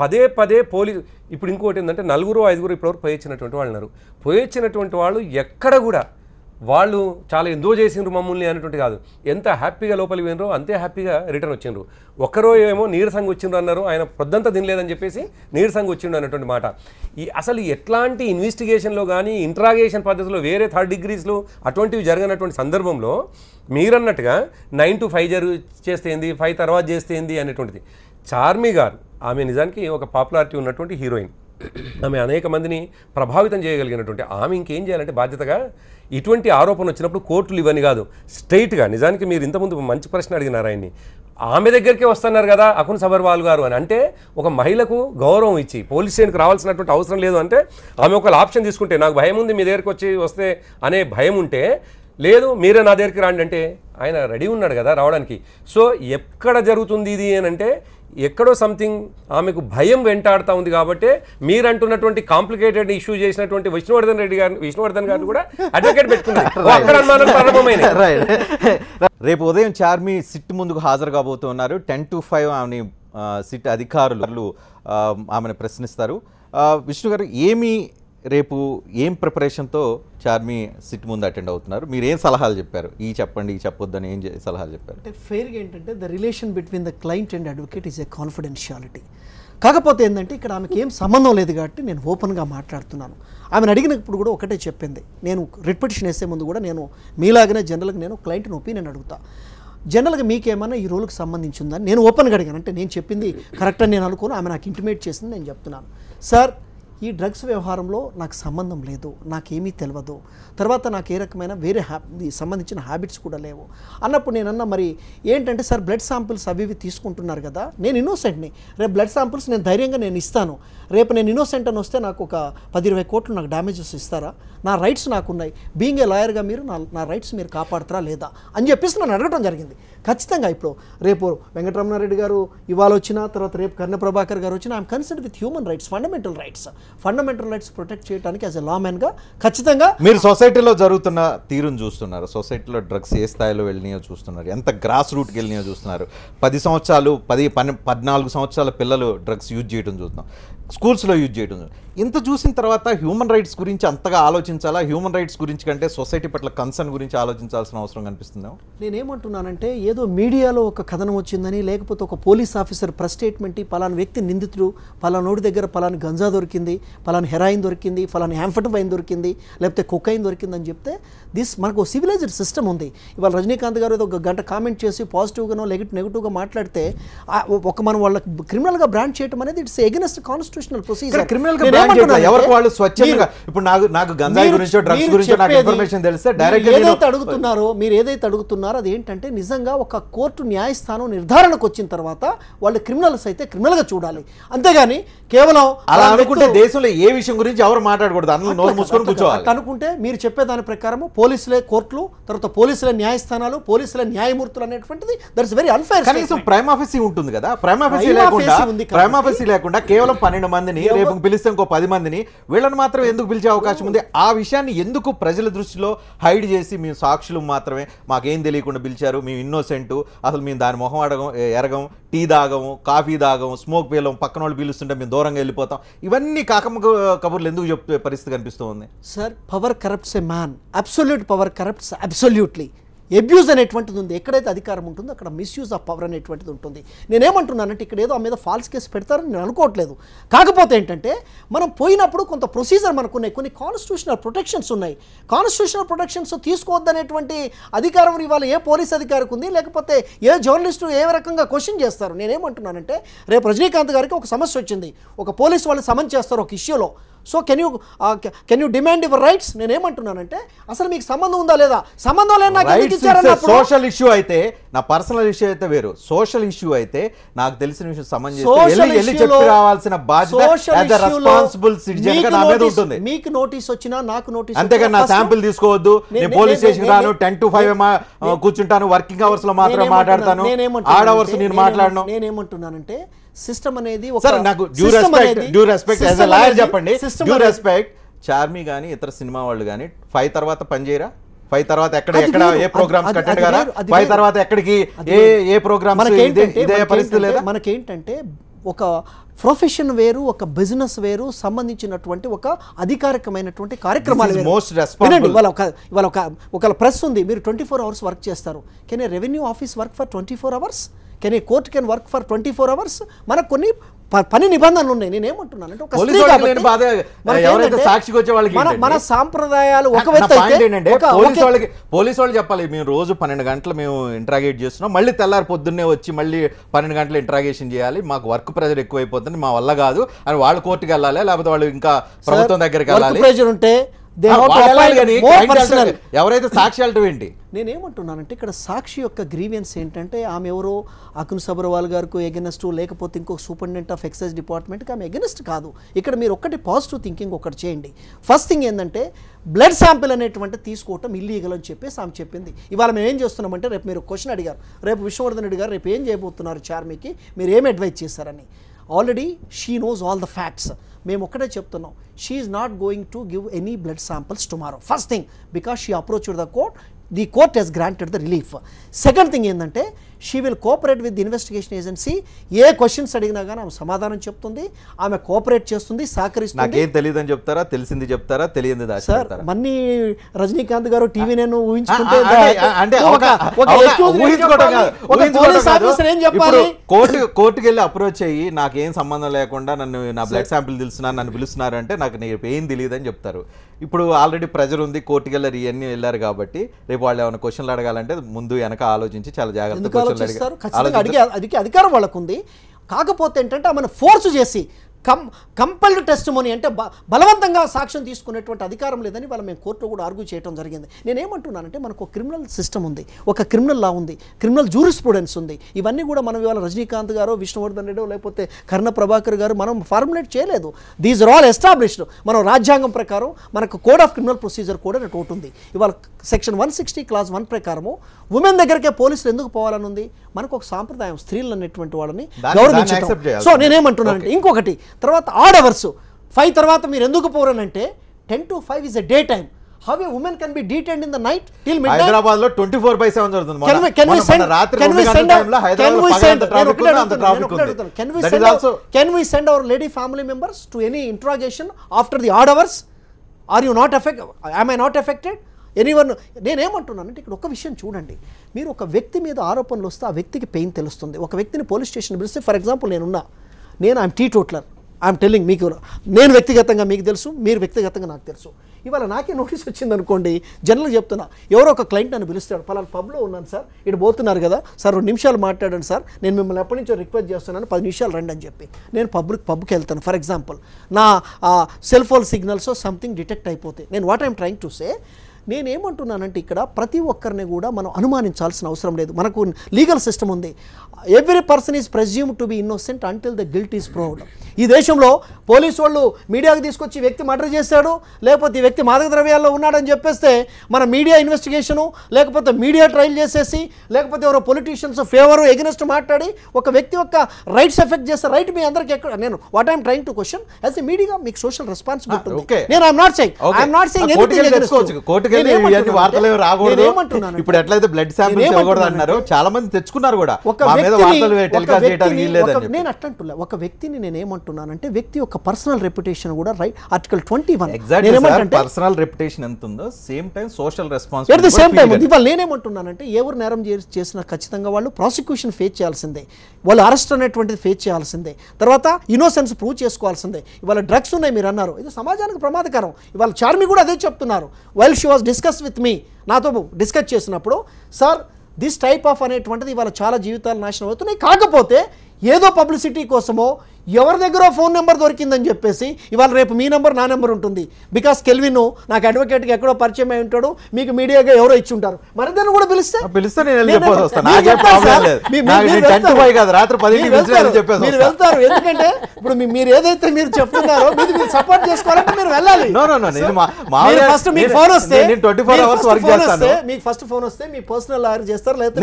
పదే పోలీసు ఇప్పుడు ఇంకోటి ఏంటంటే 4-5 ఇప్పటివరకు పోయొచ్చినటువంటి వాళ్ళు ఉన్నారు. పోయొచ్చినటువంటి వాళ్ళు ఎక్కడ కూడా వాళ్ళు చాలా ఎందో చేసిండ్రు మమ్మల్ని అనేటువంటి కాదు, ఎంత హ్యాపీగా లోపలికి పోయినరో అంతే హ్యాపీగా రిటర్న్ వచ్చిండ్రు. ఒక్కరో ఏమో నీరసంగా వచ్చిండ్రు అన్నారు, ఆయన పొద్దంతా తినలేదని చెప్పేసి నీరసంగా వచ్చిండు అనేటువంటి మాట. అసలు ఎట్లాంటి ఇన్వెస్టిగేషన్లో కానీ ఇంట్రాగేషన్ పద్ధతిలో వేరే 3rd డిగ్రీస్లో అటువంటివి జరగనటువంటి సందర్భంలో మీరన్నట్టుగా 9 to 5 చేస్తే ఏంది, 5 తర్వాత చేస్తే ఏంది అనేటువంటిది. చార్మి గారు ఆమె నిజానికి ఒక పాపులారిటీ ఉన్నటువంటి హీరోయిన్, ఆమె అనేక మందిని ప్రభావితం చేయగలిగినటువంటి ఆమె ఇంకేం చేయాలంటే బాధ్యతగా ఇటువంటి ఆరోపణ వచ్చినప్పుడు కోర్టులు ఇవన్నీ కాదు, స్ట్రైట్గా నిజానికి మీరు ఇంతకుముందు మంచి ప్రశ్న అడిగినారు ఆయన్ని, ఆమె దగ్గరికే వస్తున్నారు కదా అకున్ సబర్వాల్ గారు అని అంటే ఒక మహిళకు గౌరవం ఇచ్చి పోలీస్ స్టేషన్కి రావాల్సినటువంటి అవసరం లేదు అంటే ఆమె ఒక ఆప్షన్ తీసుకుంటే నాకు భయం ఉంది మీ దగ్గరికి వస్తే అనే భయం ఉంటే లేదు మీరే నా దగ్గరికి రాండి అంటే ఆయన రెడీ ఉన్నాడు కదా రావడానికి. సో ఎక్కడ జరుగుతుంది ఇది అని అంటే ఎక్కడో సంథింగ్ ఆమెకు భయం వెంటాడుతూ ఉంది కాబట్టి మీరు అంటున్నటువంటి కాంప్లికేటెడ్ ఇష్యూ చేసినటువంటి విష్ణువర్ధన్ గారు కూడా అడ్వకేట్ పెట్టుకున్నారు. అక్కడ అనుమానం ప్రారంభమైన రేపు ఉదయం చార్మి సిట్ ముందుకు హాజరు కాబోతున్నారు. 10 to 5 ఆమెని సిట్ అధికారులు ఆమెను ప్రశ్నిస్తారు. విష్ణు గారు ఏమి రేపు ఏం ప్రిపరేషన్తో చార్మి సిట్ ముందు అటెండ్ అవుతున్నారు? మీరు ఏం సలహాలు చెప్పారు? ఈ చెప్పండి, ఈ చెప్పొద్దని ఏం సలహాలు చెప్పారు? అంటే ఫెయిర్గా ఏంటంటే the relation between the client and advocate is a confidentiality. కాకపోతే ఏంటంటే ఇక్కడ ఆమెకి ఏం సంబంధం లేదు కాబట్టి నేను ఓపెన్గా మాట్లాడుతున్నాను. ఆమెను అడిగినప్పుడు కూడా ఒకటే చెప్పింది, నేను రిట్ పిటిషన్ వేసే ముందు కూడా నేను మీలాగనే జనరల్గా నేను క్లయింట్ని ఒపీనియన్ అడుగుతా, జనరల్గా మీకేమన్నా ఈ రోల్కి సంబంధించి ఉందని నేను ఓపెన్గా అడిగాను. అంటే నేను చెప్పింది కరెక్ట్ అని నేను అనుకోను, ఆమె నాకు ఇంటిమేట్ చేసింది నేను చెప్తున్నాను. సార్, ఈ డ్రగ్స్ వ్యవహారంలో నాకు సంబంధం లేదు, నాకేమీ తెలియదు, తర్వాత నాకు ఏ రకమైన వేరే సంబంధించిన హ్యాబిట్స్ కూడా లేవు అన్నప్పుడు నేనన్నా మరి ఏంటంటే సార్ బ్లడ్ శాంపిల్స్ అవి ఇవి తీసుకుంటున్నారు కదా, నేను ఇన్నోసెంట్ని, రేపు బ్లడ్ శాంపిల్స్ నేను ధైర్యంగా నేను ఇస్తాను, రేపు నేను ఇన్నోసెంట్ అని వస్తే నాకు ఒక 10-20 కోట్లు నాకు డ్యామేజెస్ ఇస్తారా, నా రైట్స్ నాకున్నాయి, బీయింగ్ ఏ లాయర్గా మీరు నా రైట్స్ మీరు కాపాడుతారా లేదా అని చెప్పేసి నన్ను అడగడం జరిగింది. ఖచ్చితంగా ఇప్పుడు రేపు వెంకటరమణారెడ్డి గారు ఇవాళ వచ్చినా, తర్వాత రేపు కర్ణ ప్రభాకర్ గారు వచ్చినా, I'm concern with human rights, fundamental rights protect చేయడానికి యాజ్ ఎ లా మ్యాన్గా ఖచ్చితంగా. మీరు సొసైటీలో జరుగుతున్న తీరును చూస్తున్నారు, సొసైటీలో డ్రగ్స్ ఏ స్థాయిలో వెళ్ళినాయో చూస్తున్నారు, ఎంత గ్రాస్ రూట్కి వెళ్ళినాయో చూస్తున్నారు. 10 సంవత్సరాలు 14 సంవత్సరాల పిల్లలు డ్రగ్స్ యూజ్ చేయడం చూస్తున్నాం, స్కూల్స్లో యూజ్ చేయడం. ఇంత చూసిన తర్వాత హ్యూమన్ రైట్స్ గురించి అంతగా ఆలోచించాలా? హ్యూమన్ రైట్స్ గురించి కంటే సొసైటీ పట్ల కన్సర్న్ గురించి ఆలోచించాల్సిన అవసరం కనిపిస్తుందా? నేనేమంటున్నానంటే ఏదో మీడియాలో ఒక కథనం వచ్చిందని, లేకపోతే ఒక పోలీస్ ఆఫీసర్ ప్రెస్ స్టేట్మెంట్, పలానా వ్యక్తి నిందితుడు, పలానోడి దగ్గర పలానా గంజా దొరికింది, పలానా హెరాయిన్ దొరికింది, పలానా యాంఫెటమైన్ దొరికింది, లేకపోతే కొకైన్ దొరికిందని చెప్తే మనకు సివిలైజ్డ్ సిస్టమ్ ఉంది. ఇవాళ రజనీకాంత్ గారు ఏదో ఒక గంట కామెంట్ చేసి పాజిటివ్గానో నెగిటివ్గా మాట్లాడితే మనం వాళ్ళ క్రిమినల్గా బ్రాండ్ చేయడం అనేది ఇట్స్ ఎగెన్స్ట్ కాన్స్టిట్యూషనల్ ప్రొసీజర్. ఎవరికి వాళ్ళు స్వచ్ఛంగా ఇప్పుడు నాకు గంజాయి గురించో డ్రగ్స్ గురించో నాకు ఇన్ఫర్మేషన్ తెలిస్తే డైరెక్ట్ మీరు ఏదైతే అడుగుతున్నారో అది ఏంటంటే నిజంగా ఒక కోర్టు న్యాయస్థానం నిర్ధారణకు వచ్చిన తర్వాత వాళ్ళు క్రిమినల్స్ అయితే క్రిమినల్ గా చూడాలి, అంతేగాని కేవలం అలా అనుకుంటే దేశంలో ఏ విషయం గురించి ఎవరు మాట్లాడకూడదు, అందరూ నోరు మూసుకొని కూర్చోవాలి అనుకుంటే మీరు చెప్పేదాని ప్రకారం పోలీసులే కోర్టులు, తర్వాత పోలీసుల న్యాయస్థానాలు, పోలీసుల న్యాయమూర్తులు అనేటువంటిది దట్స్ వెరీ అన్ఫేర్. కనీసం ప్రైమ్ ఆఫీసీ ఉంటుంది కదా, ప్రైమ్ ఆఫీసీ లేకుండా కేవలం 12 మందిని రేపు పిలిస్తే ఇంకో 10 మందిని వీళ్ళని మాత్రం ఎందుకు పిలిచే అవకాశం ఉంది? ఆ విషయాన్ని ఎందుకు ప్రజల దృష్టిలో హైడ్ చేసి మేము సాక్షులు మాత్రమే, మాకేం తెలియకుండా పిలిచారు, మేము ఇన్నోసెంట్, అసలు మేము దాని మొహం ఎరగం, టీ తాగము, కాఫీ తాగము, స్మోక్ పీలం, పక్కన వాళ్ళు పీలుస్తుంటే మేము దూరంగా వెళ్ళిపోతాం, ఇవన్నీ కాకమ్మ కబుర్లు ఎందుకు చెప్పే పరిస్థితి కనిపిస్తుంది? సార్, పవర్ కరప్ట్స్ ఏ man, absolute power corrupts absolutely. Abuse అనేటువంటిది ఉంది, ఎక్కడైతే అధికారం ఉంటుందో అక్కడ మిస్యూజ్ ఆఫ్ పవర్ అనేటువంటిది ఉంటుంది. నేనేమంటున్నానంటే ఇక్కడ ఏదో ఆ మీద ఫాల్స్ కేసు పెడతారని నేను అనుకోవట్లేదు. కాకపోతే ఏంటంటే మనం పోయినప్పుడు కొంత ప్రొసీజర్ మనకు ఉన్నాయి, కొన్ని కాన్స్టిట్యూషనల్ ప్రొటెక్షన్స్ ఉన్నాయి. కాన్స్టిట్యూషనల్ ప్రొటెక్షన్స్ తీసుకోవద్దనేటువంటి అధికారం ఇవాళ ఏ పోలీస్ అధికారికి ఉంది, లేకపోతే ఏ జర్నలిస్టు ఏ రకంగా క్వశ్చన్ చేస్తారు? నేనేమంటున్నానంటే రేపు రజనీకాంత్ గారికి ఒక సమస్య వచ్చింది, ఒక పోలీసు వాళ్ళు సమన్ చేస్తారు ఒక ఇష్యూలో, so can you demand your rights? నేనేమంటున్నానంటే అసలు మీకు సంబంధం ఉందా లేదా? సంబంధం లేదు నాకు ఎందుకు ఇచ్చారన్నప్పుడు సోషల్ ఇష్యూ అయితే, నా పర్సనల్ ఇష్యూ అయితే వేరు, సోషల్ ఇష్యూ అయితే నాకు తెలిసిన విషయం సంబంధించి చెప్పి రావాల్సిన బాధ్యత రెస్పాన్సిబుల్ సిటిజన్ గా నా మీద ఉంటుంది. మీకు నోటీస్ వచ్చినా నాకు నోటీస్, అంతేగాని నా శాంపిల్ తీసుకోవద్దు, నేను పోలీస్ స్టేషన్ రాను, 10 to 5 కూర్చుంటాను, వర్కింగ్ అవర్స్ లో మాత్రమే మాట్లాడతాను, ఆడ్ అవర్స్ నేను మాట్లాడను. నేనేమంటున్నానంటే సిస్టమ్ అనేది నాకు due respect as a lawyer చెప్పండి, డ్యూ రెస్పెక్ట్, చార్మి గానీ ఇతర సినిమా వాళ్ళు గానీ 5 తర్వాత పనిచేయరా? 5 తర్వాత ఎక్కడ ఏ ప్రోగ్రామ్స్ అటెండ్ గారా? 5 తర్వాత ఎక్కడికి ఏ ప్రోగ్రామ్స్? ఇదే పరిస్థితి లేదా? మనకేంటంటే ఒక ప్రొఫెషన్ వేరు, ఒక బిజినెస్ వేరు, సంబంధించినటువంటి ఒక అధికారికమైనటువంటి కార్యక్రమాలు ఇవాళ ఒక ప్రెస్ ఉంది, మీరు 24 hours వర్క్ చేస్తారు. Can A revenue office work for 24 hours? Can A court can work for 24 hours? మనకు కొన్ని పని నిబంధనలు ఉన్నాయి. నేనేమంటున్నానంటే ఒక మన సాంప్రదాయాలు పోలీసు వాళ్ళు చెప్పాలి, మేము రోజు 12 గంటలు మేము ఇంట్రాగేట్ చేస్తున్నాం, మళ్ళీ తెల్లారి పొద్దున్నే వచ్చి మళ్ళీ 12 గంటలు ఇంట్రాగేషన్ చేయాలి, మాకు వర్క్ ప్రెజర్ ఎక్కువైపోతుంది, మా వల్ల కాదు అని వాళ్ళు కోర్టుకి వెళ్ళాలి, లేకపోతే వాళ్ళు ఇంకా ప్రభుత్వం దగ్గరికి వెళ్ళాలి. ప్రెజర్ ఉంటే ఎవరైతే సాక్ష్యాలు ఏంటి? నేనేమంటున్నానంటే ఇక్కడ సాక్షి యొక్క గ్రీవియన్స్ ఏంటంటే ఆమె ఎవరో అకున్ సబర్వాల్ గారికి ఎగెనెస్ట్, లేకపోతే ఇంకో సూపరింటెండెంట్ ఆఫ్ ఎక్సైజ్ డిపార్ట్మెంట్కి ఆమె ఎగెనెస్ట్ కాదు. ఇక్కడ మీరు ఒక్కటి పాజిటివ్ థింకింగ్ ఒకటి చేయండి. ఫస్ట్ థింగ్ ఏంటంటే బ్లడ్ శాంపిల్ అనేటువంటి తీసుకోవటం ఇల్లీగల్ అని చెప్పేసి ఆమె చెప్పింది. ఇవాళ మేము ఏం చేస్తున్నామంటే, రేపు మీరు క్వశ్చన్ అడిగారు, రేపు విష్ణువర్ధన్ రెడ్డి గారు రేపు ఏం చేయబోతున్నారు చార్మికి, మీరు ఏం అడ్వైజ్ చేశారని. Already she knows all the facts. మేము ఒక్కటే చెప్తున్నాం, she is not going to give any blood samples tomorrow. First thing, because she approached the court, the court has granted the relief. Second thing ఏంటంటే she will cooperate with the investigation agency. ఏ questions అడిగినా కానీ ఆమె సమాధానం చెప్తుంది, ఆమె cooperate చేస్తుంది, సహకరిస్తుంది. నాకేం తెలియదని చెప్తారా, తెలిసింది చెప్తారా, తెలియంది సార్ మన్ని రజనీకాంత్ గారు టీవీ నేను ఊహించుకుంటే కోర్టుకి వెళ్ళి అప్రోచ్ అయ్యి నాకేం సంబంధం లేకుండా నన్ను నా బ్లడ్ శాంపిల్ తెలుస్తున్నారు, నన్ను పిలుస్తున్నారు అంటే నాకు ఏం తెలియదు అని చెప్తారు. ఇప్పుడు ఆల్రెడీ ప్రెజర్ ఉంది, కోర్టుకి వెళ్ళారు, ఇవన్నీ వెళ్ళారు కాబట్టి రేపు వాళ్ళు ఏమైనా క్వశ్చన్లు అడగాలంటే ముందు వెనక ఆలోచించి చాలా జాగ్రత్తగా అడిగే అధికారం వాళ్ళకు ఉంది. కాకపోతే ఏంటంటే ఆమెను ఫోర్స్ చేసి కంపల్డ్ టెస్టిమోనీ అంటే బలవంతంగా సాక్ష్యం తీసుకునేటువంటి అధికారం లేదని వాళ్ళు మేము కోర్టులో కూడా ఆర్గ్యూ చేయడం జరిగింది. నేనేమంటున్నానంటే మనకు ఒక క్రిమినల్ సిస్టమ్ ఉంది, ఒక క్రిమినల్ లా ఉంది, క్రిమినల్ జూరిస్ప్రుడెన్స్ ఉంది. ఇవన్నీ కూడా మనం ఇవాళ రజనీకాంత్ గారు, విష్ణువర్ధన్ రెడ్డి లేకపోతే కర్ణ ప్రభాకర్ గారు మనం ఫార్ములేట్ చేయలేదు. These are all established. మనం రాజ్యాంగం ప్రకారం మనకు కోడ్ ఆఫ్ క్రిమినల్ ప్రొసీజర్ కూడా ఒకటి ఉంది. ఇవాళ సెక్షన్ 160 క్లాస్ 1 ప్రకారము ఉమెన్ దగ్గరకే పోలీసులు ఎందుకు పోవాలని ఉంది? మనకు ఒక సాంప్రదాయం, స్త్రీలు అనేటువంటి వాళ్ళని గౌరవించడం. సో నేనేమంటున్నానంటే ఇంకొకటి తర్వాత ఆడ్ అవర్స్ 5 తర్వాత మీరు ఎందుకు పోరనంటే 10 to 5 is a day time. How a woman can be detained in the night till midnight? Hyderabad లో 24/7 జరుగుతుంది. Can we send our lady family members to any interrogation after the odd hours? Are you not affected? Am I not affected? Anyone నేనేమంటున్నానంటే ఇక్కడ ఒక విషయం చూడండి, మీరు ఒక వ్యక్తి మీద ఆరోపణలు వస్తే ఆ వ్యక్తికి పెయిన్ తెలుస్తుంది. ఒక వ్యక్తిని పోలీస్ స్టేషన్ పిలిస్తే, ఫర్ ఎగ్జాంపుల్ నేను I'm teetotaler, I'm telling మీకు, నేను వ్యక్తిగతంగా మీకు తెలుసు, మీరు వ్యక్తిగతంగా నాకు తెలుసు. ఇవాళ నాకే నోటీస్ వచ్చింది అనుకోండి, జనరల్గా చెప్తున్నా, ఎవరో ఒక క్లయింట్ నన్ను పిలుస్తాడు, పలానా పబ్లో ఉన్నాను సార్, ఇటు పోతున్నారు కదా సార్, 2 నిమిషాలు మాట్లాడండి సార్, నేను మిమ్మల్ని ఎప్పటి నుంచో రిక్వెస్ట్ చేస్తున్నాను, 10 నిమిషాలు రండి అని చెప్పి నేను పబ్కి వెళ్తాను. ఫర్ ఎగ్జాంపుల్ నా cell phone signals something detect అయిపోతాయి. నేను what I'm trying to say, నేనేమంటున్నానంటే ఇక్కడ ప్రతి ఒక్కరిని కూడా మనం అనుమానించాల్సిన అవసరం లేదు. మనకు లీగల్ సిస్టమ్ ఉంది. Every person is presumed to be innocent until the guilt is proved. ఈ దేశంలో పోలీసు వాళ్ళు మీడియాకి తీసుకొచ్చి వ్యక్తి మర్డర్ చేశాడు, లేకపోతే ఈ వ్యక్తి మాదక ద్రవ్యాల్లో ఉన్నాడని చెప్పేస్తే మన మీడియా ఇన్వెస్టిగేషను, లేకపోతే మీడియా ట్రయల్ చేసేసి, లేకపోతే ఎవరో పొలిటీషియన్స్ ఫేవర్ ఎగెనెస్ట్ మాట్లాడి ఒక వ్యక్తి యొక్క రైట్స్ ఎఫెక్ట్ చేస్తే రైట్ మీ అందరికీ ఎక్కడ, నేను what I'm trying to question as a media మీకు సోషల్ రెస్పాన్సిబిలిటీ ఉంది. నేను ఐఎమ్ నాట్ సేయింగ్ ఇప్పుడు ఎట్లయితే బ్లడ్ శాంపిల్స్ ఇవ్వకూడదు అన్నారు, చాలా మంది తెచ్చుకున్నారు కూడా. నేను అట్లంటున్నా, ఒక వ్యక్తిని నేను ఏమంటున్నానంటే వ్యక్తి యొక్క పర్సనల్ రెప్యుటేషన్ కూడా రైట్ ఆర్టికల్ 21 పర్సనల్ రెప్యుటేషన్ ఎంత ఉందో same time social responsibility same time. ఇవాళ నేనేమంటున్నానంటే ఎవరు నేరం చేసినా ఖచ్చితంగా వాళ్ళు ప్రాసిక్యూషన్ ఫేస్ చేయాల్సిందే, వాళ్ళు అరెస్ట్ అనేటువంటిది ఫేస్ చేయాల్సిందే, తర్వాత ఇన్నోసెన్స్ ప్రూవ్ చేసుకోవాల్సిందే. ఇవాళ డ్రగ్స్ ఉన్నాయి మీరు అన్నారు, ఇది సమాజానికి ప్రమాదకరం. ఇవాళ చార్మి కూడా అదే చెప్తున్నారు. While she was discuss with me, నాతో డిస్కస్ చేసినప్పుడు, సార్ దిస్ టైప్ ఆఫ్ అనేటువంటిది ఇవాళ చాలా జీవితాలు నాశనం అవుతున్నాయి. కాకపోతే ఏదో పబ్లిసిటీ కోసమో ఎవరి దగ్గర ఫోన్ నెంబర్ దొరికిందని చెప్పేసి ఇవాళ రేపు మీ నెంబర్ నా నెంబర్ ఉంటుంది. బికాస్ కెల్విన్ నాకు అడ్వకేట్కి ఎక్కడో పరిచయం అయి ఉంటాడు, మీకు మీడియాగా ఎవరో ఇచ్చి ఉంటారు, మరి ఇద్దరు కూడా పిలిస్తే మీరు వెళ్తారు. ఎందుకంటే ఇప్పుడు మీరు ఏదైతే మీరు చెప్తున్నారో మీరు సపోర్ట్ చేసుకోవాలంటే మీరు వెళ్ళాలి. ఫస్ట్ మీకు ఫోన్ వస్తే మీకు ఫస్ట్ ఫోన్ వస్తే మీ పర్సనల్ లాయర్ చేస్తారు, లేదా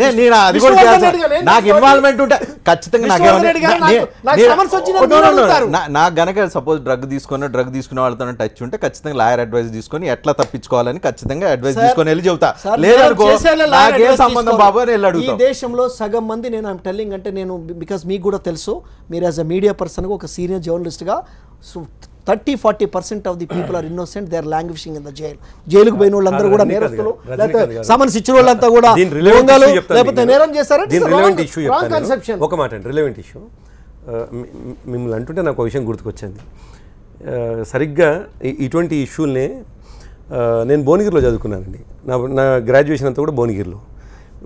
నాకు గనక సపోజ్ డ్రగ్ తీసుకునే వాళ్ళతో టచ్ ఉంటే ఖచ్చితంగా లాయర్ అడ్వైస్ తీసుకొని ఎట్లా తప్పించుకోవాలని ఖచ్చితంగా అడ్వైస్ తీసుకొని వెళ్ళి చెబుతా. లేదనుకో నాకే సంబంధం బాబు అని వెళ్ళి అడుగుతా. ఈ దేశంలో సగం మంది, నేను ఐఎమ్ టెల్లింగ్ అంటే నేను బికాస్ మీకు కూడా తెలుసు, మీరు యాజ్ అ మీడియా పర్సన్గా ఒక సీనియర్ జర్నలిస్ట్గా 30-40% of the people are innocent, they are languishing in the jail. జైలుకు పోయిన వాళ్ళందరూ కూడా నేరస్తులు, లేకపోతే సమన్స్ ఇచ్చిన వాళ్ళంతా కూడా దొంగలు, లేకపోతే నేరం చేశారంటే ఒక మాట అండి, రిలవెంట్ ఇష్యూ మిమ్మల్ని అంటుంటే నాకు ఒక విషయం గుర్తుకొచ్చింది. సరిగ్గా ఇటువంటి ఇష్యూల్ని నేను భువనగిరిలో చదువుకున్నానండి. నా గ్రాడ్యుయేషన్ అంతా కూడా భువనగిరిలో.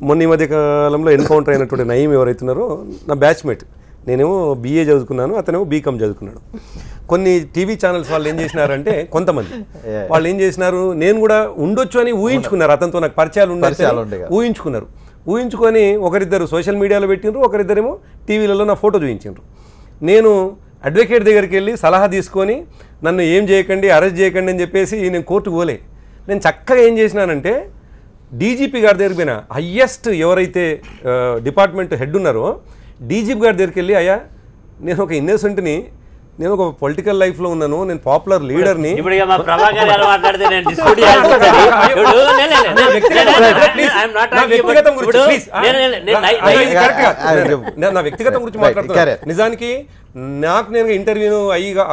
మొన్న ఈ మధ్య కాలంలో ఎన్కౌంటర్ అయినటువంటి నయీం ఎవరైతున్నారో నా బ్యాచ్మేట్. నేనేమో BA చదువుకున్నాను, అతనేమో BCom చదువుకున్నాడు. కొన్ని టీవీ ఛానల్స్ వాళ్ళు ఏం చేసినారంటే, కొంతమంది వాళ్ళు ఏం చేసినారు, నేను కూడా ఉండొచ్చు అని ఊహించుకున్నారు, అతనితో నాకు పరిచయాలు ఊహించుకున్నారు. ఊహించుకొని ఒకరిద్దరు సోషల్ మీడియాలో పెట్టిండ్రు, ఒకరిద్దరేమో టీవీలలో నా ఫోటో చూపించిండ్రు. నేను అడ్వకేట్ దగ్గరికి వెళ్ళి సలహా తీసుకొని నన్ను ఏం చేయకండి, అరెస్ట్ చేయకండి అని చెప్పేసి నేను కోర్టుకు పోలే. నేను చక్కగా ఏం చేసినానంటే డీజీపీ గారి దగ్గరికి పోయినా, హయ్యెస్ట్ ఎవరైతే డిపార్ట్మెంట్ హెడ్ ఉన్నారో డీజీపీ గారి దగ్గరికి వెళ్ళి, అయ్యా నేను ఒక ఇన్నోసెంట్ని నేను ఒక పొలిటికల్ లైఫ్ లో ఉన్నాను, నేను పాపులర్ లీడర్ని. ఇప్పుడు ఇక మా ప్రభాకర్ గారు మాట్లాడితే నేను డిస్ప్యూట్ చేయాల్సి వస్తుంది. ఇప్పుడు నా వ్యక్తిగతం గురించి మాట్లాడుతున్నాను. నిజానికి నాకు నేను ఇంటర్వ్యూ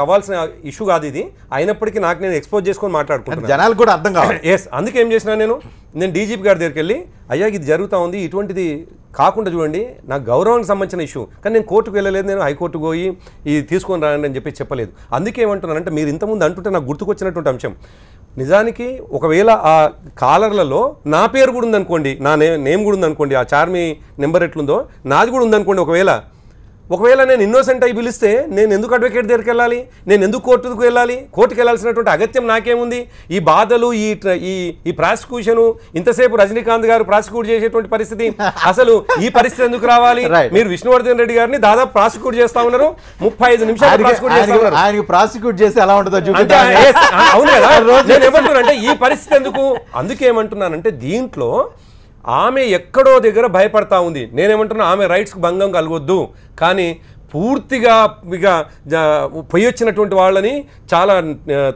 అవ్వాల్సిన ఇష్యూ కాదు ఇది, అయినప్పటికీ నాకు నేను ఎక్స్పోజ్ చేసుకొని మాట్లాడుకుంటున్నాను, జనాలు కూడా అర్థం కావాలి. ఎస్, అందుకే ఏం చేసినా నేను డీజీపీ గారి దగ్గరికి వెళ్ళి, అయ్యా ఇది జరుగుతూ ఉంది, ఇటువంటిది కాకుండా చూడండి, నాకు గౌరవానికి సంబంధించిన ఇష్యూ, కానీ నేను కోర్టుకు వెళ్ళలేదు, నేను హైకోర్టుకు పోయి ఇది తీసుకొని రాండి అని చెప్పి చెప్పలేదు. అందుకే ఏమంటున్నానంటే, మీరు ఇంతకుముందు అంటుంటే నాకు గుర్తుకొచ్చినటువంటి అంశం, నిజానికి ఒకవేళ ఆ కాలర్లలో నా పేరు కూడా ఉందనుకోండి, నా నేమ్ కూడా ఉందనుకోండి, ఆ చార్మి నెంబర్ ఎట్లుందో నాది కూడా ఉందనుకోండి, ఒకవేళ నేను ఇన్నోసెంట్ అయి పిలిస్తే నేను ఎందుకు అడ్వకేట్ దగ్గరికి వెళ్ళాలి, నేను ఎందుకు కోర్టుకు వెళ్ళాలి, కోర్టుకు వెళ్ళాల్సినటువంటి అగత్యం నాకేముంది? ఈ బాధలు, ఈ ప్రాసిక్యూషను, ఇంతసేపు రజనీకాంత్ గారు ప్రాసిక్యూట్ చేసేటువంటి పరిస్థితి, అసలు ఈ పరిస్థితి ఎందుకు రావాలి? మీరు విష్ణువర్ధన్ రెడ్డి గారిని దాదాపు ప్రాసిక్యూట్ చేస్తా ఉన్నారు, 35 నిమిషాలు ప్రాసిక్యూట్ చేస్తే ఎలా ఉంటుందో అవును కదా, నేను ఏమంటున్నానంటే ఈ పరిస్థితి ఎందుకు? అందుకే ఏమంటున్నానంటే, దీంట్లో ఆమె ఎక్కడో దగ్గర భయపడతా ఉంది. నేనేమంటున్నా, ఆమె రైట్స్కి భంగం కలగొద్దు, కానీ పూర్తిగా ఇక పోయి వచ్చినటువంటి వాళ్ళని చాలా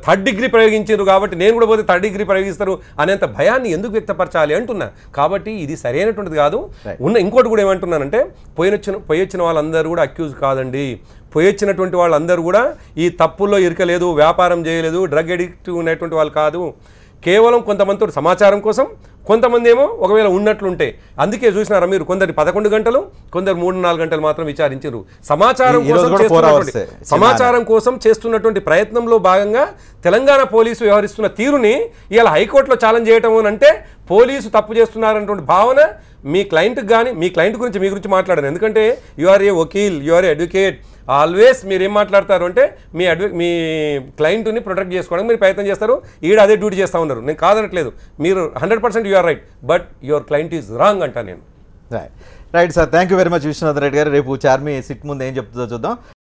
థర్డ్ డిగ్రీ ప్రయోగించారు కాబట్టి నేను కూడా పోతే థర్డ్ డిగ్రీ ప్రయోగిస్తారు అనేంత భయాన్ని ఎందుకు వ్యక్తపరచాలి అంటున్నా. కాబట్టి ఇది సరైనటువంటిది కాదు. ఇంకోటి కూడా ఏమంటున్నానంటే, పోయి వచ్చిన వాళ్ళందరూ కూడా అక్యూజ్ కాదండి, పోయి వచ్చినటువంటి వాళ్ళందరూ కూడా ఈ తప్పుల్లో ఇరకలేదు, వ్యాపారం చేయలేదు, డ్రగ్ అడిక్ట్ ఉన్నటువంటి వాళ్ళు కాదు. కేవలం కొంతమందితో సమాచారం కోసం, కొంతమంది ఏమో ఒకవేళ ఉన్నట్లుంటే, అందుకే చూసినారా మీరు, కొందరు 11 గంటలు, కొందరు 3-4 గంటలు మాత్రం విచారించారు. సమాచారం కోసం చేస్తున్నటువంటి ప్రయత్నంలో భాగంగా తెలంగాణ పోలీసు వ్యవహరిస్తున్న తీరుని ఇవాళ హైకోర్టులో ఛాలెంజ్ చేయటం అంటే పోలీసు తప్పు చేస్తున్నారన్నటువంటి భావన మీ క్లయింట్కి కానీ, మీ క్లయింట్ గురించి మీ గురించి మాట్లాడాను, ఎందుకంటే యు ఆర్ ఏ వకీల్, you are a advocate, always మీరు ఏం మాట్లాడతారు అంటే మీ క్లయింట్ని ప్రొటెక్ట్ చేసుకోవడానికి మీరు ప్రయత్నం చేస్తారు, ఈడ అదే డ్యూటీ చేస్తూ ఉన్నారు. నేను కాదనట్లేదు, మీరు 100% you are right, but your client is wrong అంటా నేను. Right sir, thank you very much Vishwanath Reddy గారు. రేపు చార్మి సిట్ ముందు ఏం చెప్తుందో చూద్దాం.